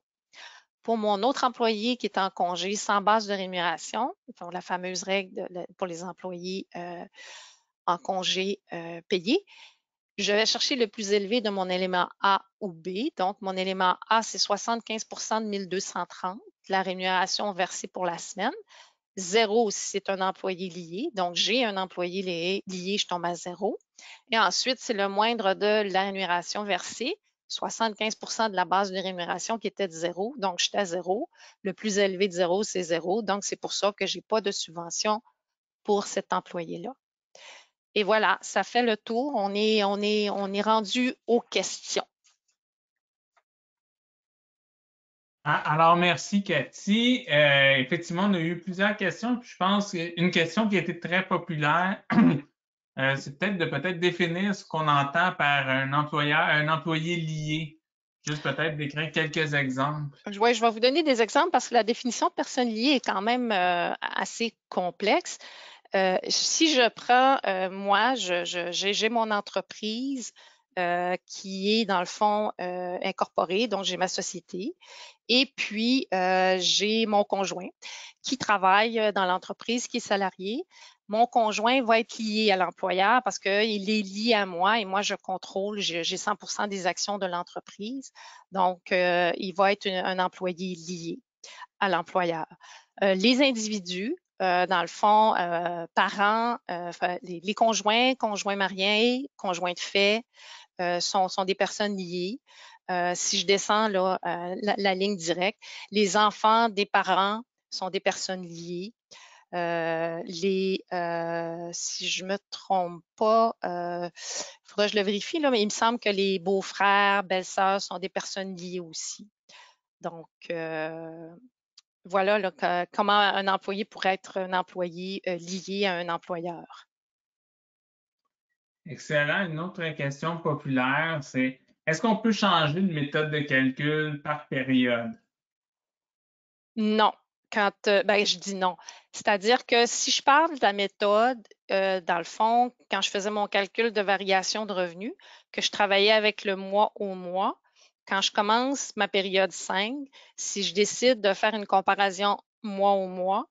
Pour mon autre employé qui est en congé sans base de rémunération, pour la fameuse règle pour les employés en congé payé, je vais chercher le plus élevé de mon élément A ou B. Donc, mon élément A, c'est 75 de 1230. la rémunération versée pour la semaine. 0 si c'est un employé lié. Donc, j'ai un employé lié, je tombe à 0. Et ensuite, c'est le moindre de la rémunération versée, 75 de la base de rémunération qui était de 0. Donc, j'étais à 0. Le plus élevé de 0, c'est 0. Donc, c'est pour ça que je n'ai pas de subvention pour cet employé-là. Et voilà, ça fait le tour. On est rendu aux questions.
Alors, merci, Cathy. Effectivement, on a eu plusieurs questions. Puis je pense qu'une question qui a été très populaire, c'est peut-être définir ce qu'on entend par un employé lié. Juste peut-être décrire quelques exemples.
Oui, je vais vous donner des exemples parce que la définition de personne liée est quand même assez complexe. Si je prends, moi, j'ai mon entreprise qui est dans le fond incorporée, donc j'ai ma société. Et puis, j'ai mon conjoint qui travaille dans l'entreprise, qui est salarié. Mon conjoint va être lié à l'employeur parce qu'il est lié à moi et moi, je contrôle, j'ai 100 des actions de l'entreprise. Donc, il va être un employé lié à l'employeur. Les individus, dans le fond, parents, les conjoints, conjoints mariés, conjoints de fait, sont des personnes liées. Si je descends là, la ligne directe, les enfants des parents sont des personnes liées. Si je me trompe pas, il faudrait que je le vérifie, là, mais il me semble que les beaux-frères, belles-sœurs sont des personnes liées aussi. Donc, voilà là, comment un employé pourrait être un employé lié à un employeur.
Excellent. Une autre question populaire, c'est est-ce qu'on peut changer de méthode de calcul par période?
Non. Ben, je dis non. C'est-à-dire que si je parle de la méthode, dans le fond, quand je faisais mon calcul de variation de revenus, que je travaillais avec le mois au mois, quand je commence ma période 5, si je décide de faire une comparaison mois au mois,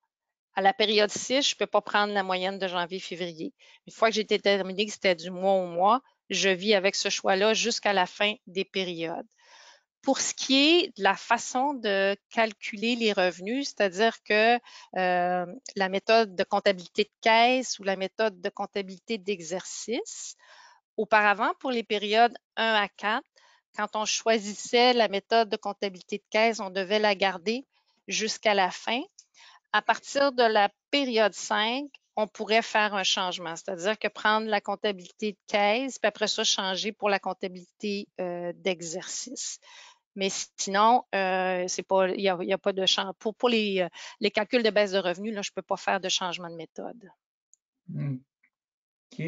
à la période 6, je ne peux pas prendre la moyenne de janvier-février. Une fois que j'ai déterminé que c'était du mois au mois, je vis avec ce choix-là jusqu'à la fin des périodes. Pour ce qui est de la façon de calculer les revenus, c'est-à-dire que la méthode de comptabilité de caisse ou la méthode de comptabilité d'exercice, auparavant, pour les périodes 1 à 4, quand on choisissait la méthode de comptabilité de caisse, on devait la garder jusqu'à la fin. À partir de la période 5, on pourrait faire un changement, c'est-à-dire que prendre la comptabilité de caisse, puis après ça, changer pour la comptabilité d'exercice. Mais sinon, c'est pas, il y a pas de changement. Pour les calculs de baisse de revenus, là, je ne peux pas faire de changement de méthode.
OK.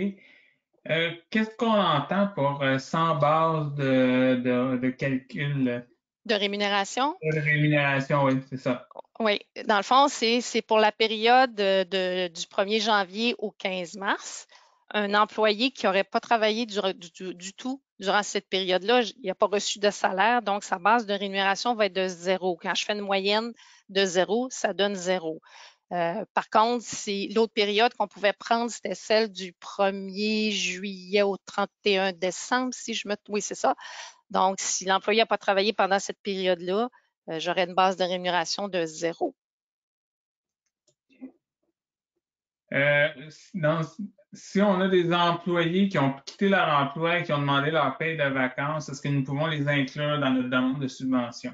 Qu'est-ce qu'on entend par sans base de calcul
De rémunération?
de rémunération? Oui, c'est ça.
Oui, dans le fond, c'est pour la période du 1er janvier au 15 mars. Un employé qui n'aurait pas travaillé du tout durant cette période-là, il n'a pas reçu de salaire, donc sa base de rémunération va être de 0. Quand je fais une moyenne de 0, ça donne 0. Par contre, l'autre période qu'on pouvait prendre, c'était celle du 1er juillet au 31 décembre, si je me... Oui, c'est ça. Donc, si l'employé n'a pas travaillé pendant cette période-là, j'aurais une base de rémunération de 0.
Dans- si on a des employés qui ont quitté leur emploi et qui ont demandé leur paie de vacances, est-ce que nous pouvons les inclure dans notre demande de subvention?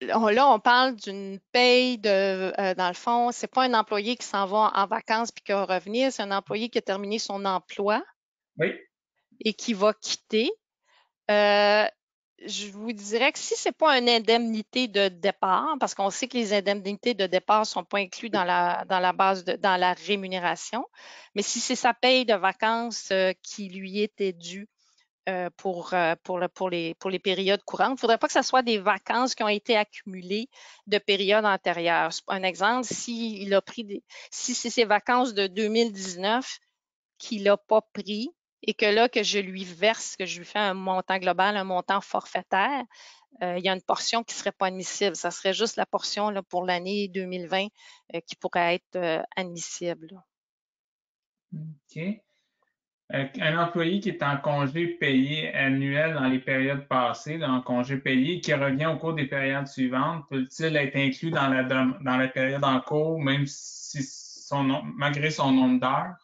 Là, on parle d'une paye dans le fond, c'est pas un employé qui s'en va en vacances puis qui va revenir, c'est un employé qui a terminé son emploi
Oui.
et qui va quitter. Euh, je vous dirais que si c'est pas une indemnité de départ, parce qu'on sait que les indemnités de départ sont pas inclus dans la base dans la rémunération, mais si c'est sa paye de vacances qui lui était due pour les périodes courantes, il ne faudrait pas que ce soit des vacances qui ont été accumulées de périodes antérieures. Un exemple, si c'est ses vacances de 2019 qu'il n'a pas pris et que là, que je lui verse, que je lui fais un montant global, un montant forfaitaire, il y a une portion qui ne serait pas admissible. Ça serait juste la portion là, pour l'année 2020 qui pourrait être admissible.
OK. Un employé qui est en congé payé annuel dans les périodes passées, là, en congé payé, qui revient au cours des périodes suivantes, peut-il être inclus dans la période en cours, même si malgré son nombre d'heures?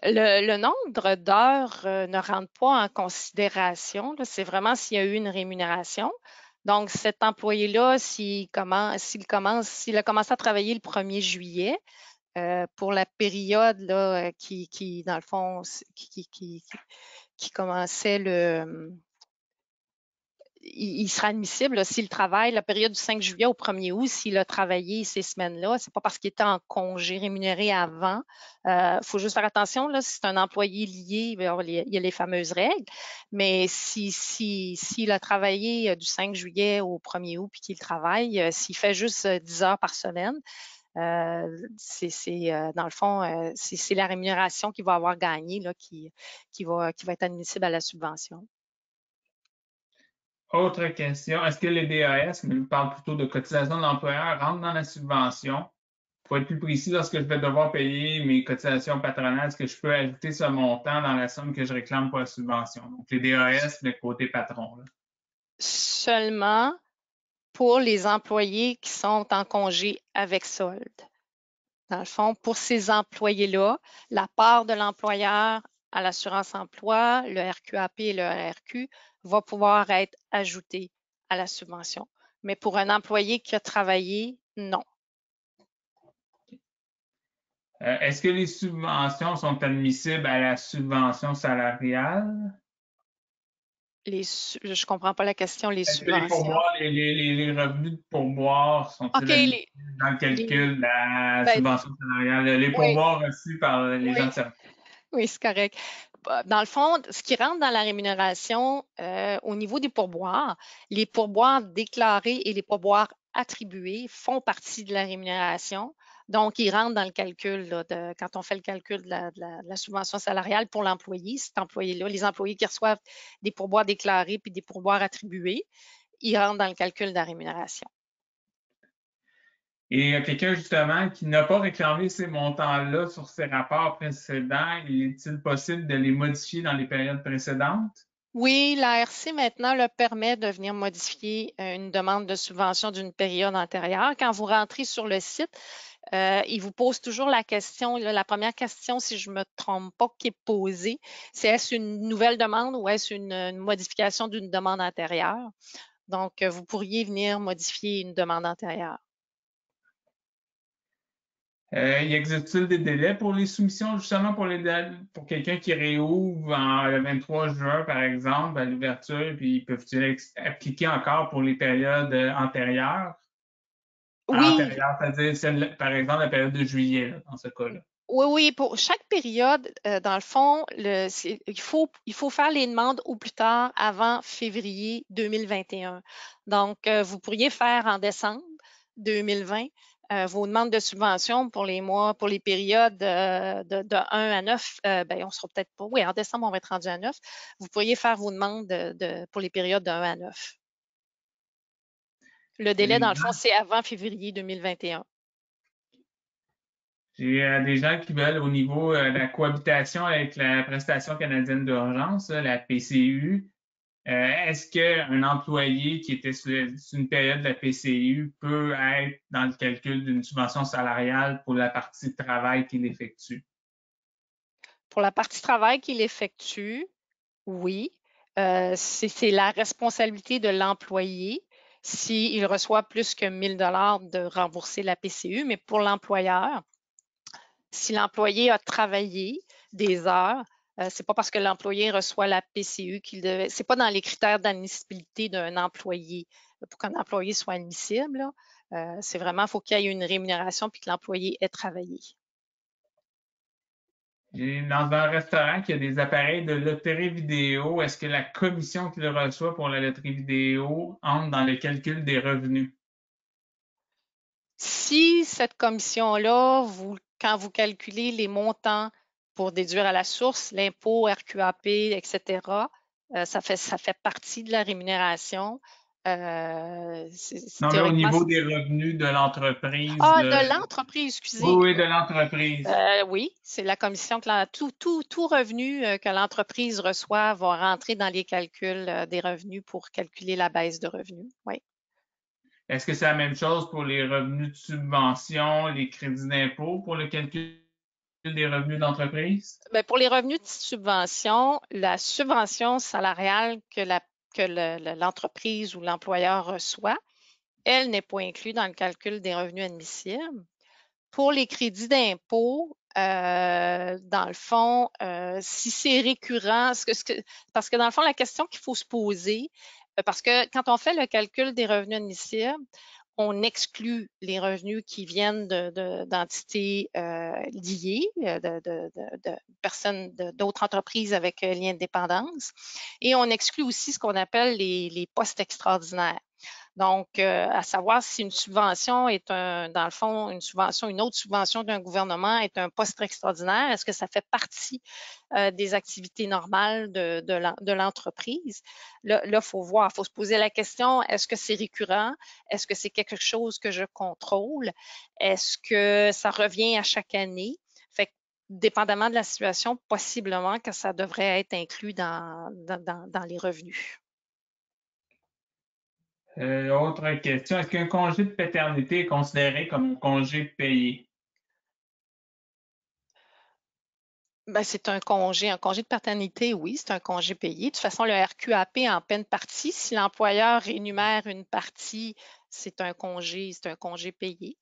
Le nombre d'heures ne rentre pas en considération, là. C'est vraiment s'il y a eu une rémunération. Donc, cet employé-là, s'il a commencé à travailler le 1er juillet, pour la période là, dans le fond, qui commençait il sera admissible s'il travaille la période du 5 juillet au 1er août, s'il a travaillé ces semaines-là. C'est pas parce qu'il était en congé rémunéré avant. Il faut juste faire attention, là, si c'est un employé lié, il y a les fameuses règles. Mais s'il a travaillé du 5 juillet au 1er août puis qu'il travaille, s'il fait juste 10 heures par semaine, dans le fond, c'est la rémunération qu'il va avoir gagnée là, qui va être admissible à la subvention.
Autre question, est-ce que les DAS, mais je parle plutôt de cotisation de l'employeur, rentrent dans la subvention? Pour être plus précis, lorsque je vais devoir payer mes cotisations patronales, est-ce que je peux ajouter ce montant dans la somme que je réclame pour la subvention? Donc, les DAS, mais côté patron, là.
Seulement pour les employés qui sont en congé avec solde. Dans le fond, pour ces employés-là, la part de l'employeur à l'assurance emploi, le RQAP et le RRQ va pouvoir être ajoutée à la subvention. Mais pour un employé qui a travaillé, non.
Est-ce que les subventions sont admissibles à la subvention salariale?
Je ne comprends pas la question, les
Est-ce que les
subventions.
pourboires, les revenus de pourboire
OK,
sont-ils admissibles dans le calcul de la
ben,
subvention salariale? Les
oui,
pourboires reçus par les gens
oui,
de service.
oui, c'est correct. Dans le fond, ce qui rentre dans la rémunération, au niveau des pourboires, les pourboires déclarés et les pourboires attribués font partie de la rémunération. Donc, ils rentrent dans le calcul, là, quand on fait le calcul de la subvention salariale pour l'employé, cet employé-là, les employés qui reçoivent des pourboires déclarés puis des pourboires attribués, ils rentrent dans le calcul de la rémunération.
Et quelqu'un justement qui n'a pas réclamé ces montants-là sur ses rapports précédents, est-il possible de les modifier dans les périodes précédentes?
Oui, l'ARC maintenant le permet de venir modifier une demande de subvention d'une période antérieure. Quand vous rentrez sur le site, il vous pose toujours la question, là, la première question, si je ne me trompe pas, qui est posée, c'est est-ce une nouvelle demande ou est-ce une modification d'une demande antérieure? Donc, vous pourriez venir modifier une demande antérieure.
Y existe-t-il des délais pour les soumissions, justement pour quelqu'un qui réouvre le 23 juin, par exemple, à l'ouverture, puis peuvent-ils appliquer encore pour les périodes antérieures?
Oui,
Antérieures, c'est-à-dire, par exemple, la période de juillet, là, dans ce cas-là.
oui, oui, pour chaque période, dans le fond, il faut faire les demandes au plus tard avant février 2021. Donc, vous pourriez faire en décembre 2020 vos demandes de subvention pour les mois, pour les périodes de 1 à 9. Ben, on sera peut-être pas. Oui, en décembre, on va être rendu à 9. Vous pourriez faire vos demandes pour les périodes de 1 à 9. Le délai, dans le fond, c'est avant février 2021.
J'ai des gens qui veulent, au niveau de la cohabitation avec la prestation canadienne d'urgence, la PCU, est-ce qu'un employé qui était sur une période de la PCU peut être dans le calcul d'une subvention salariale pour la partie de travail qu'il effectue?
Pour la partie travail qu'il effectue, oui, c'est la responsabilité de l'employé s'il reçoit plus que 1 000 de rembourser la PCU, mais pour l'employeur, si l'employé a travaillé des heures, c'est pas parce que l'employé reçoit la PCU qu'il devait. C'est pas dans les critères d'admissibilité d'un employé. Pour qu'un employé soit admissible, c'est vraiment, il faut qu'il y ait une rémunération puis que l'employé ait travaillé.
Dans un restaurant qui a des appareils de loterie vidéo, est-ce que la commission qu'il reçoit pour la loterie vidéo entre dans le calcul des revenus?
Si cette commission-là, quand vous calculez les montants pour déduire à la source, l'impôt, RQAP, etc., ça fait partie de la rémunération.
Non, mais au
Théoriquement,
niveau des revenus de l'entreprise,
ah, de l'entreprise,
oui,
excusez.
oui, de l'entreprise.
Oui, c'est la commission que tout revenu que l'entreprise reçoit va rentrer dans les calculs des revenus pour calculer la baisse de revenus. Oui.
Est-ce que c'est la même chose pour les revenus de subvention, les crédits d'impôt pour le calcul des revenus d'entreprise?
Bien, pour les revenus de subvention, la subvention salariale que l'entreprise ou l'employeur reçoit, elle n'est pas inclue dans le calcul des revenus admissibles. Pour les crédits d'impôt, dans le fond, si c'est récurrent, parce que dans le fond, la question qu'il faut se poser, parce que quand on fait le calcul des revenus admissibles, on exclut les revenus qui viennent d'entités liées, de personnes, d'autres entreprises avec lien de dépendance, et on exclut aussi ce qu'on appelle les postes extraordinaires. Donc, à savoir si une subvention est dans le fond, une autre subvention d'un gouvernement est un poste extraordinaire, est-ce que ça fait partie des activités normales de l'entreprise? Là, il faut voir, il faut se poser la question, est-ce que c'est récurrent? Est-ce que c'est quelque chose que je contrôle? Est-ce que ça revient à chaque année? Fait que, dépendamment de la situation, possiblement que ça devrait être inclus dans les revenus.
Autre question, est-ce qu'un congé de paternité est considéré comme un congé payé?
Ben, c'est un congé. Un congé de paternité, oui, c'est un congé payé. De toute façon, le RQAP en paie une partie. Si l'employeur rémunère une partie, c'est un congé payé.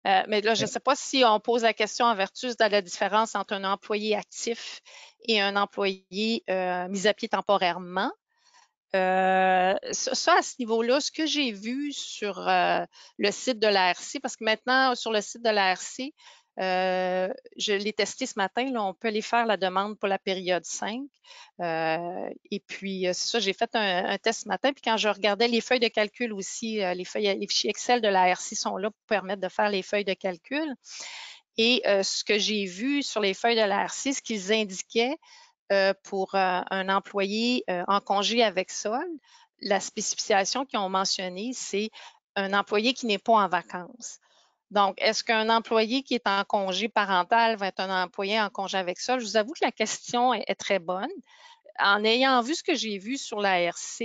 Mais là, je ne sais pas si on pose la question en vertu de la différence entre un employé actif et un employé mis à pied temporairement. Ça, à ce niveau-là, ce que j'ai vu sur le site de l'ARC, parce que maintenant, sur le site de l'ARC, je l'ai testé ce matin, là, on peut aller faire la demande pour la période 5. Et puis, c'est ça, j'ai fait un test ce matin. Puis quand je regardais les feuilles de calcul aussi, les fichiers Excel de l'ARC sont là pour permettre de faire les feuilles de calcul. Et ce que j'ai vu sur les feuilles de l'ARC, ce qu'ils indiquaient, pour un employé en congé avec solde, la spécification qu'ils ont mentionnée, c'est un employé qui n'est pas en vacances. Donc, est-ce qu'un employé qui est en congé parental va être un employé en congé avec solde? Je vous avoue que la question est très bonne. En ayant vu ce que j'ai vu sur l'ARC,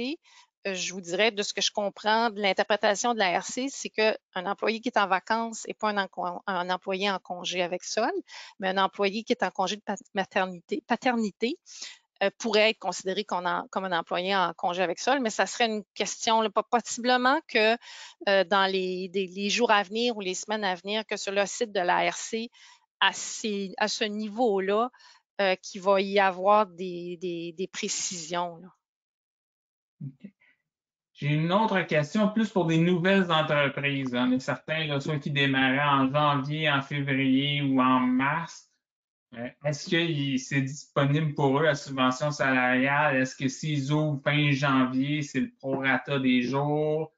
je vous dirais, de ce que je comprends de l'interprétation de l'ARC, c'est qu'un employé qui est en vacances n'est pas un employé en congé avec solde, mais un employé qui est en congé de paternité pourrait être considéré comme un employé en congé avec solde, mais ça serait une question, là, possiblement que dans les jours à venir ou les semaines à venir, que sur le site de l'ARC, à ce niveau-là, qu'il va y avoir des précisions, là.
J'ai une autre question, plus pour des nouvelles entreprises. Il y en a certains, là, soit qui démarraient en janvier, en février ou en mars. Est-ce que c'est disponible pour eux, la subvention salariale? Est-ce que s'ils ouvrent fin janvier, c'est le prorata des jours?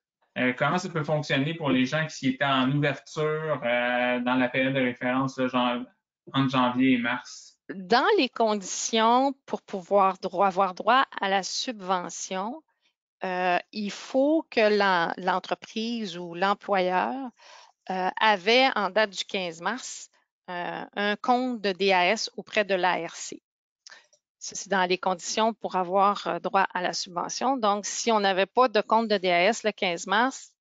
Comment ça peut fonctionner pour les gens qui étaient en ouverture dans la période de référence là, entre janvier et mars?
Dans les conditions pour pouvoir avoir droit à la subvention, il faut que l'entreprise ou l'employeur avait, en date du 15 mars, un compte de DAS auprès de l'ARC. Ça, c'est dans les conditions pour avoir droit à la subvention. Donc, si on n'avait pas de compte de DAS le 15 mars,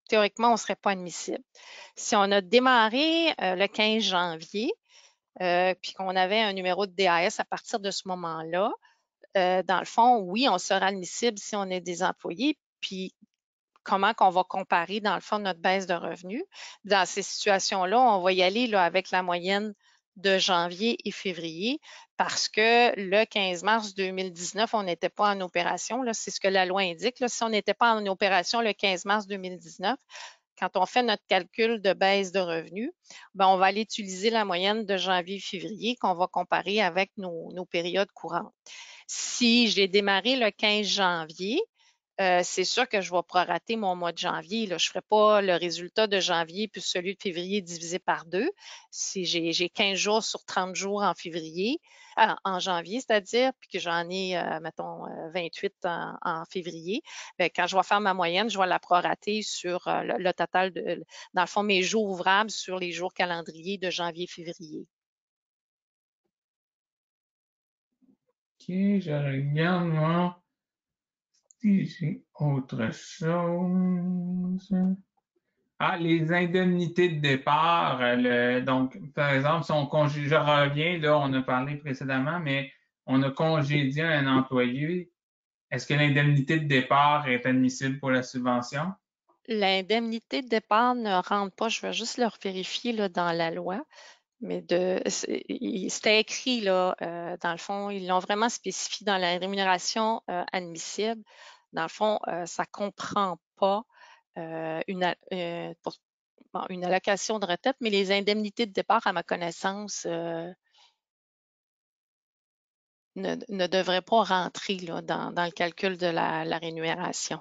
théoriquement, on ne serait pas admissible. Si on a démarré le 15 janvier, puis qu'on avait un numéro de DAS à partir de ce moment-là, dans le fond, oui, on sera admissible si on est des employés. Puis, comment qu'on va comparer, dans le fond, notre baisse de revenus? Dans ces situations-là, on va y aller là, avec la moyenne de janvier et février parce que le 15 mars 2019, on n'était pas en opération. C'est ce que la loi indique. Là, si on n'était pas en opération le 15 mars 2019, quand on fait notre calcul de baisse de revenus, ben, on va aller utiliser la moyenne de janvier et février qu'on va comparer avec nos périodes courantes. Si j'ai démarré le 15 janvier, c'est sûr que je vais prorater mon mois de janvier. Là. Je ne ferai pas le résultat de janvier plus celui de février divisé par 2. Si j'ai 15 jours sur 30 jours en février, en janvier, c'est-à-dire, puis que j'en ai, mettons, 28 en février, bien, quand je vais faire ma moyenne, je vais la prorater sur le total de, dans le fond, mes jours ouvrables sur les jours calendriers de janvier-février.
OK, je regarde voir si j'ai autre chose. Ah, les indemnités de départ. Donc, par exemple, si je reviens, là, on a parlé précédemment, mais on a congédié un employé. Est-ce que l'indemnité de départ est admissible pour la subvention?
L'indemnité de départ ne rentre pas, je vais juste le vérifier là, dans la loi, mais c'était écrit là, dans le fond, ils l'ont vraiment spécifié dans la rémunération admissible. Dans le fond, ça ne comprend pas une allocation de retraite, mais les indemnités de départ, à ma connaissance, ne devraient pas rentrer là, dans le calcul de la rémunération.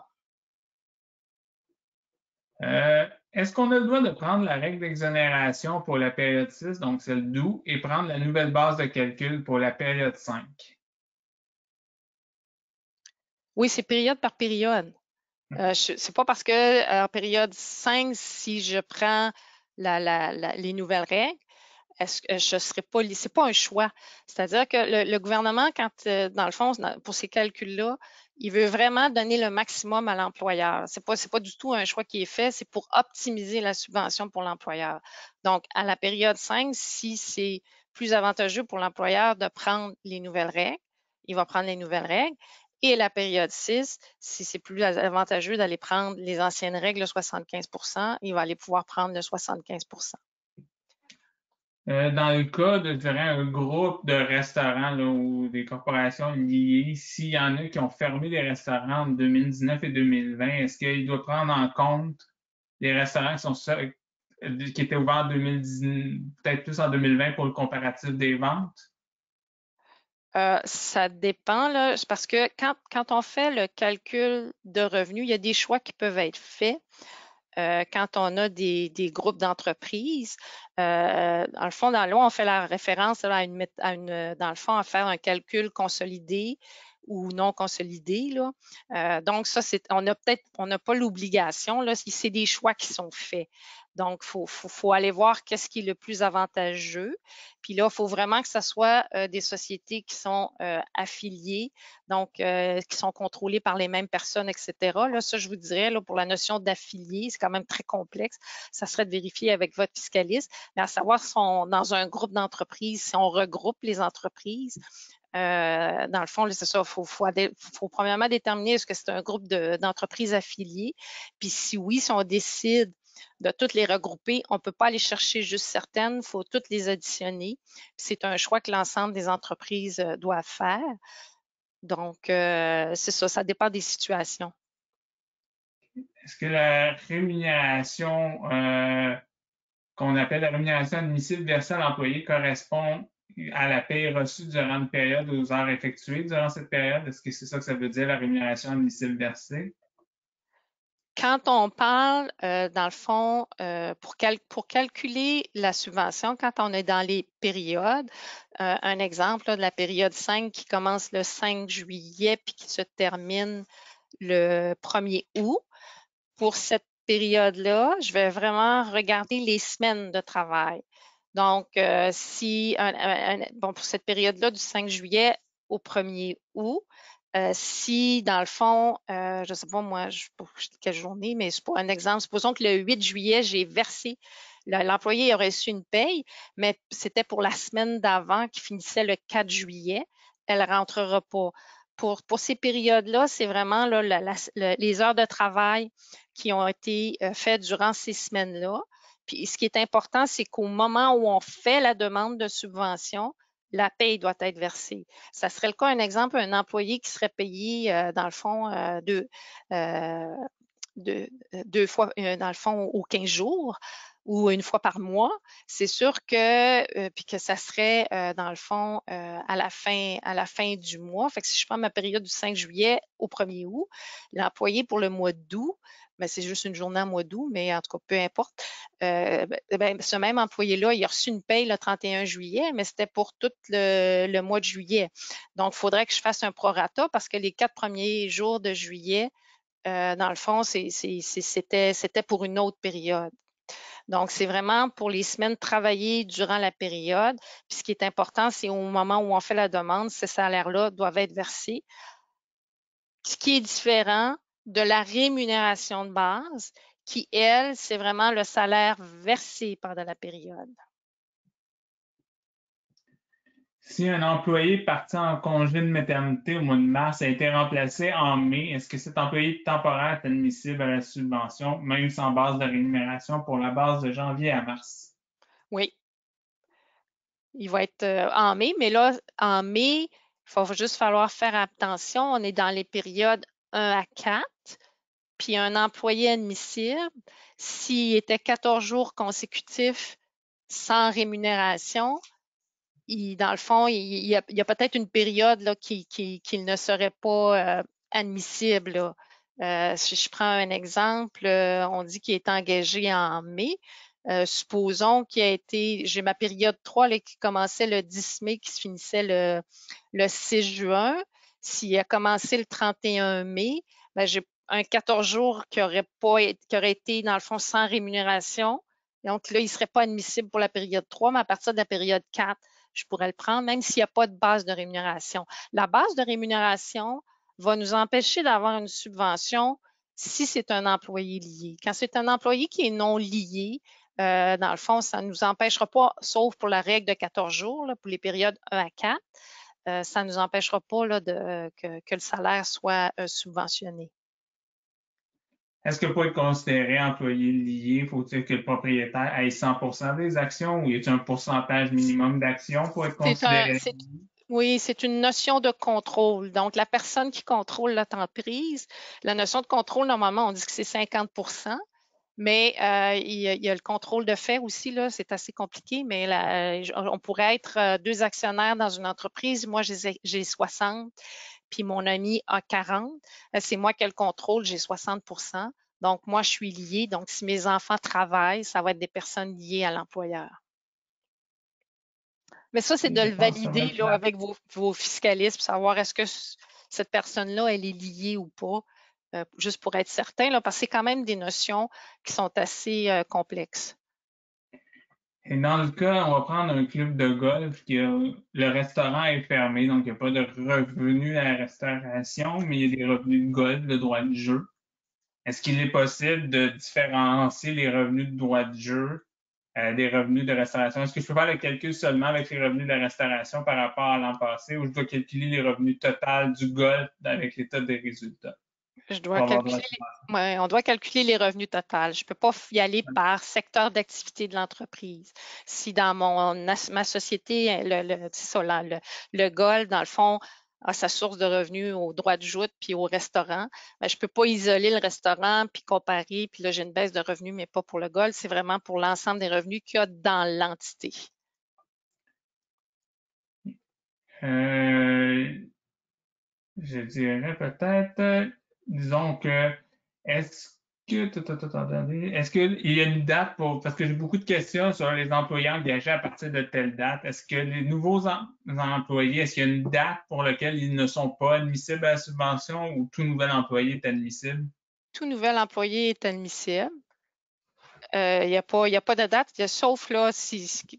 Est-ce qu'on a le droit de prendre la règle d'exonération pour la période 6, donc celle d'août, et prendre la nouvelle base de calcul pour la période 5?
Oui, c'est période par période. C'est pas parce que en période 5, si je prends les nouvelles règles, est-ce que je serais pas, c'est pas un choix. C'est-à-dire que le gouvernement, quand, dans le fond, pour ces calculs-là, il veut vraiment donner le maximum à l'employeur. C'est pas du tout un choix qui est fait, c'est pour optimiser la subvention pour l'employeur. Donc, à la période 5, si c'est plus avantageux pour l'employeur de prendre les nouvelles règles, il va prendre les nouvelles règles. Et la période 6, si c'est plus avantageux d'aller prendre les anciennes règles, le 75 il va aller pouvoir prendre le 75
Dans le cas de, je dirais, un groupe de restaurants là, ou des corporations liées, s'il y en a qui ont fermé des restaurants en 2019 et 2020, est-ce qu'il doit prendre en compte les restaurants qui étaient ouverts en 2019, peut-être plus en 2020 pour le comparatif des ventes?
Ça dépend, là, c'est parce que quand on fait le calcul de revenus, il y a des choix qui peuvent être faits. Quand on a des groupes d'entreprises, dans le fond, dans la loi, on fait la référence là, dans le fond, à faire un calcul consolidé ou non consolidé, là. Donc, ça, on n'a pas l'obligation, là, c'est des choix qui sont faits. Donc, faut aller voir qu'est-ce qui est le plus avantageux. Puis là, il faut vraiment que ce soit des sociétés qui sont affiliées, donc qui sont contrôlées par les mêmes personnes, etc. Là, ça, je vous dirais, là, pour la notion d'affilié, c'est quand même très complexe. Ça serait de vérifier avec votre fiscaliste, mais à savoir si on, dans un groupe d'entreprises, si on regroupe les entreprises, dans le fond, c'est ça, faut premièrement déterminer est-ce que c'est un groupe d'entreprises affiliées. Puis si oui, si on décide de toutes les regrouper, on ne peut pas aller chercher juste certaines, il faut toutes les additionner. C'est un choix que l'ensemble des entreprises doivent faire. Donc, c'est ça, ça dépend des situations.
Est-ce que la rémunération qu'on appelle la rémunération admissible versée à l'employé correspond à la paie reçue durant une période aux heures effectuées durant cette période? Est-ce que c'est ça que ça veut dire, la rémunération admissible versée?
Quand on parle, dans le fond, pour calculer la subvention, quand on est dans les périodes, un exemple là, de la période 5 qui commence le 5 juillet puis qui se termine le 1er août, pour cette période-là, je vais vraiment regarder les semaines de travail. Donc, pour cette période-là du 5 juillet au 1er août, si dans le fond, je ne sais pas moi, pour quelle journée, mais c'est pour un exemple, supposons que le 8 juillet, j'ai versé, l'employé aurait reçu une paye, mais c'était pour la semaine d'avant qui finissait le 4 juillet, elle ne rentrera pas. Pour ces périodes-là, c'est vraiment là, les heures de travail qui ont été faites durant ces semaines-là. Puis ce qui est important, c'est qu'au moment où on fait la demande de subvention, la paye doit être versée. Ça serait le cas, un exemple, un employé qui serait payé, dans le fond, deux fois, dans le fond, aux 15 jours. ou une fois par mois, c'est sûr que, puis que ça serait dans le fond à la fin du mois. Fait que si je prends ma période du 5 juillet au 1er août, l'employé pour le mois d'août, ben, c'est juste une journée en mois d'août, mais en tout cas, peu importe. Ce même employé-là, il a reçu une paye le 31 juillet, mais c'était pour tout le mois de juillet. Donc, il faudrait que je fasse un prorata parce que les 4 premiers jours de juillet, dans le fond, c'était pour une autre période. Donc, c'est vraiment pour les semaines travaillées durant la période. Puis, ce qui est important, c'est au moment où on fait la demande, ces salaires-là doivent être versés. Ce qui est différent de la rémunération de base, qui, elle, c'est vraiment le salaire versé pendant la période.
Si un employé parti en congé de maternité au mois de mars a été remplacé en mai, est-ce que cet employé temporaire est admissible à la subvention, même sans base de rémunération pour la base de janvier à mars?
Oui, il va être en mai, mais là, en mai, il va juste falloir faire attention. On est dans les périodes 1 à 4, puis un employé admissible, s'il était 14 jours consécutifs sans rémunération, dans le fond, il y a peut-être une période là, qu'il ne serait pas admissible. Là. Si je prends un exemple, on dit qu'il est engagé en mai. Supposons j'ai ma période 3 là, qui commençait le 10 mai, qui se finissait le 6 juin. S'il a commencé le 31 mai, ben, j'ai un 14 jours qui aurait été, dans le fond, sans rémunération. Donc là, il ne serait pas admissible pour la période 3, mais à partir de la période 4, je pourrais le prendre, même s'il n'y a pas de base de rémunération. La base de rémunération va nous empêcher d'avoir une subvention si c'est un employé lié. Quand c'est un employé qui est non lié, dans le fond, ça ne nous empêchera pas, sauf pour la règle de 14 jours, là, pour les périodes 1 à 4, ça ne nous empêchera pas là, que le salaire soit subventionné.
Est-ce que pour être considéré employé lié, faut-il que le propriétaire ait 100% des actions ou y a-t-il un pourcentage minimum d'actions pour être
C'est un,
considéré?
c'est, oui, c'est une notion de contrôle. Donc, la personne qui contrôle l'entreprise, la notion de contrôle, normalement, on dit que c'est 50 mais il y a le contrôle de fait aussi, là, c'est assez compliqué, mais on pourrait être deux actionnaires dans une entreprise. Moi, j'ai 60, puis mon ami a 40. C'est moi qui ai le contrôle, j'ai 60 Donc, moi, je suis liée. Donc, si mes enfants travaillent, ça va être des personnes liées à l'employeur. Mais ça, c'est de
Je
le
pense que ça va
valider
être
là,
clair.
avec vos fiscalistes pour savoir est-ce que cette personne-là, elle est liée ou pas, juste pour être certain, là, parce que c'est quand même des notions qui sont assez complexes.
Et dans le cas, on va prendre un club de golf le restaurant est fermé, donc il n'y a pas de revenus à la restauration, mais il y a des revenus de golf, de droit de jeu. Est-ce qu'il est possible de différencier les revenus de droit de jeu des revenus de restauration? Est-ce que je peux faire le calcul seulement avec les revenus de la restauration par rapport à l'an passé ou je dois calculer les revenus totaux du golf avec l'état des résultats
Je dois
pour avoir droit
calculer,
à subvention?
ouais, on doit calculer les revenus totaux. Je ne peux pas y aller par secteur d'activité de l'entreprise. Si dans ma société, c'est ça, le golf, dans le fond, a sa source de revenus au droit de joute puis au restaurant, ben, je ne peux pas isoler le restaurant puis comparer, puis là, j'ai une baisse de revenus, mais pas pour le golf. C'est vraiment pour l'ensemble des revenus qu'il y a dans l'entité.
Euh, je dirais peut-être, disons que, est-ce est-ce qu'il y a une date pour, parce que j'ai beaucoup de questions sur les employés engagés à partir de telle date. Est-ce que les nouveaux employés, est-ce qu'il y a une date pour laquelle ils ne sont pas admissibles à la subvention ou tout nouvel employé est admissible?
Tout nouvel employé est admissible. Il n'y a pas de date, sauf là,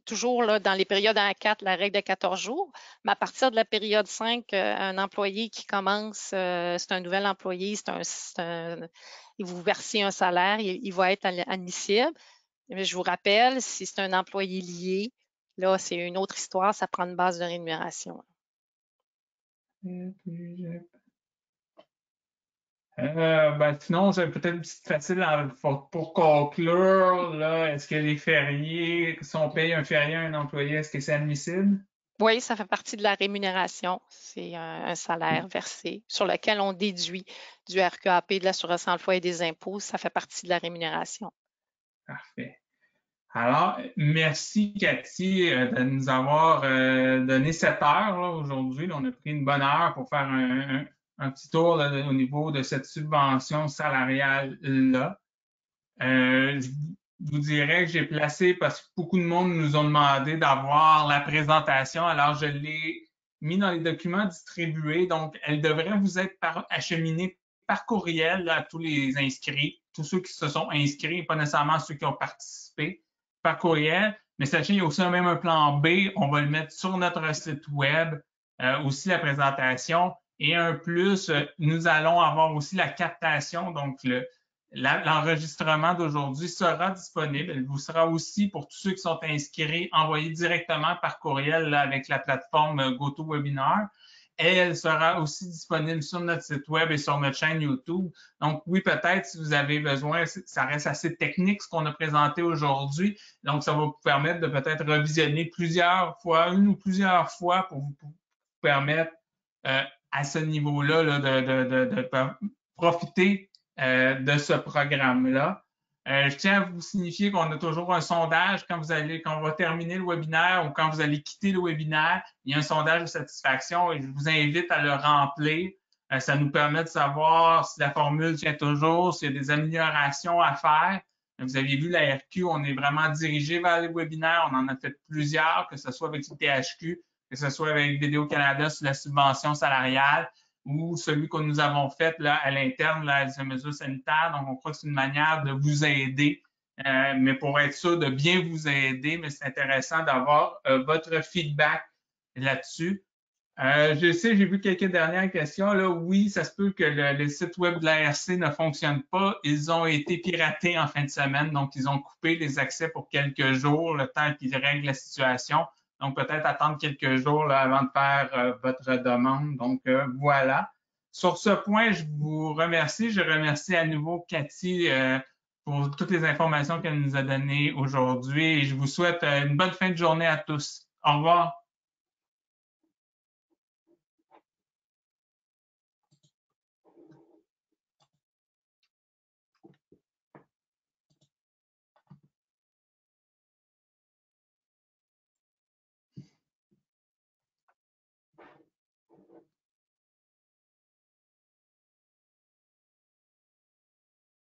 toujours là, dans les périodes 1 à 4, la règle de 14 jours. Mais à partir de la période 5, un employé qui commence, c'est un nouvel employé, il vous versez un salaire, il va être admissible. Mais je vous rappelle, si c'est un employé lié, là, c'est une autre histoire, ça prend une base de rémunération.
Sinon, c'est peut-être facile pour conclure, là, est-ce que les fériés, si on paye un férié à un employé, est-ce que c'est admissible?
Oui, ça fait partie de la rémunération. C'est un salaire versé sur lequel on déduit du RQAP, de l'assurance emploi et des impôts. Ça fait partie de la rémunération.
Parfait. Alors, merci Cathy de nous avoir donné cette heure là, aujourd'hui. On a pris une bonne heure pour faire un petit tour là, au niveau de cette subvention salariale-là. Je vous dirais que j'ai placé, parce que beaucoup de monde nous ont demandé d'avoir la présentation, alors je l'ai mis dans les documents distribués. Donc, elle devrait vous être acheminée par courriel là, à tous les inscrits, tous ceux qui se sont inscrits, pas nécessairement ceux qui ont participé, par courriel. Mais sachez, il y a aussi même un plan B. On va le mettre sur notre site web, aussi la présentation. Et un plus, nous allons avoir aussi la captation, donc l'enregistrement d'aujourd'hui sera disponible. Elle vous sera aussi, pour tous ceux qui sont inscrits, envoyé directement par courriel là, avec la plateforme GoToWebinar. Et elle sera aussi disponible sur notre site web et sur notre chaîne YouTube. Donc oui, peut-être si vous avez besoin, ça reste assez technique ce qu'on a présenté aujourd'hui. Donc ça va vous permettre de peut-être revisionner plusieurs fois, une ou plusieurs fois pour vous permettre à ce niveau-là là, de profiter de ce programme-là. Je tiens à vous signifier qu'on a toujours un sondage quand on va terminer le webinaire ou quand vous allez quitter le webinaire, il y a un sondage de satisfaction et je vous invite à le remplir. Ça nous permet de savoir si la formule tient toujours, s'il y a des améliorations à faire. Vous aviez vu la RQ, on est vraiment dirigé vers les webinaires. On en a fait plusieurs, que ce soit avec le THQ, que ce soit avec Vidéo-Canada sur la subvention salariale ou celui que nous avons fait là, à l'interne, là, les mesures sanitaires. Donc, on croit que c'est une manière de vous aider, mais pour être sûr de bien vous aider, mais c'est intéressant d'avoir votre feedback là-dessus. Je sais, j'ai vu quelques dernières questions. Là, oui, ça se peut que le site web de l'ARC ne fonctionne pas. Ils ont été piratés en fin de semaine, donc ils ont coupé les accès pour quelques jours, le temps qu'ils règlent la situation. Donc, peut-être attendre quelques jours là, avant de faire votre demande. Donc, voilà. Sur ce point, je vous remercie. Je remercie à nouveau Cathy pour toutes les informations qu'elle nous a données aujourd'hui et je vous souhaite une bonne fin de journée à tous. Au revoir.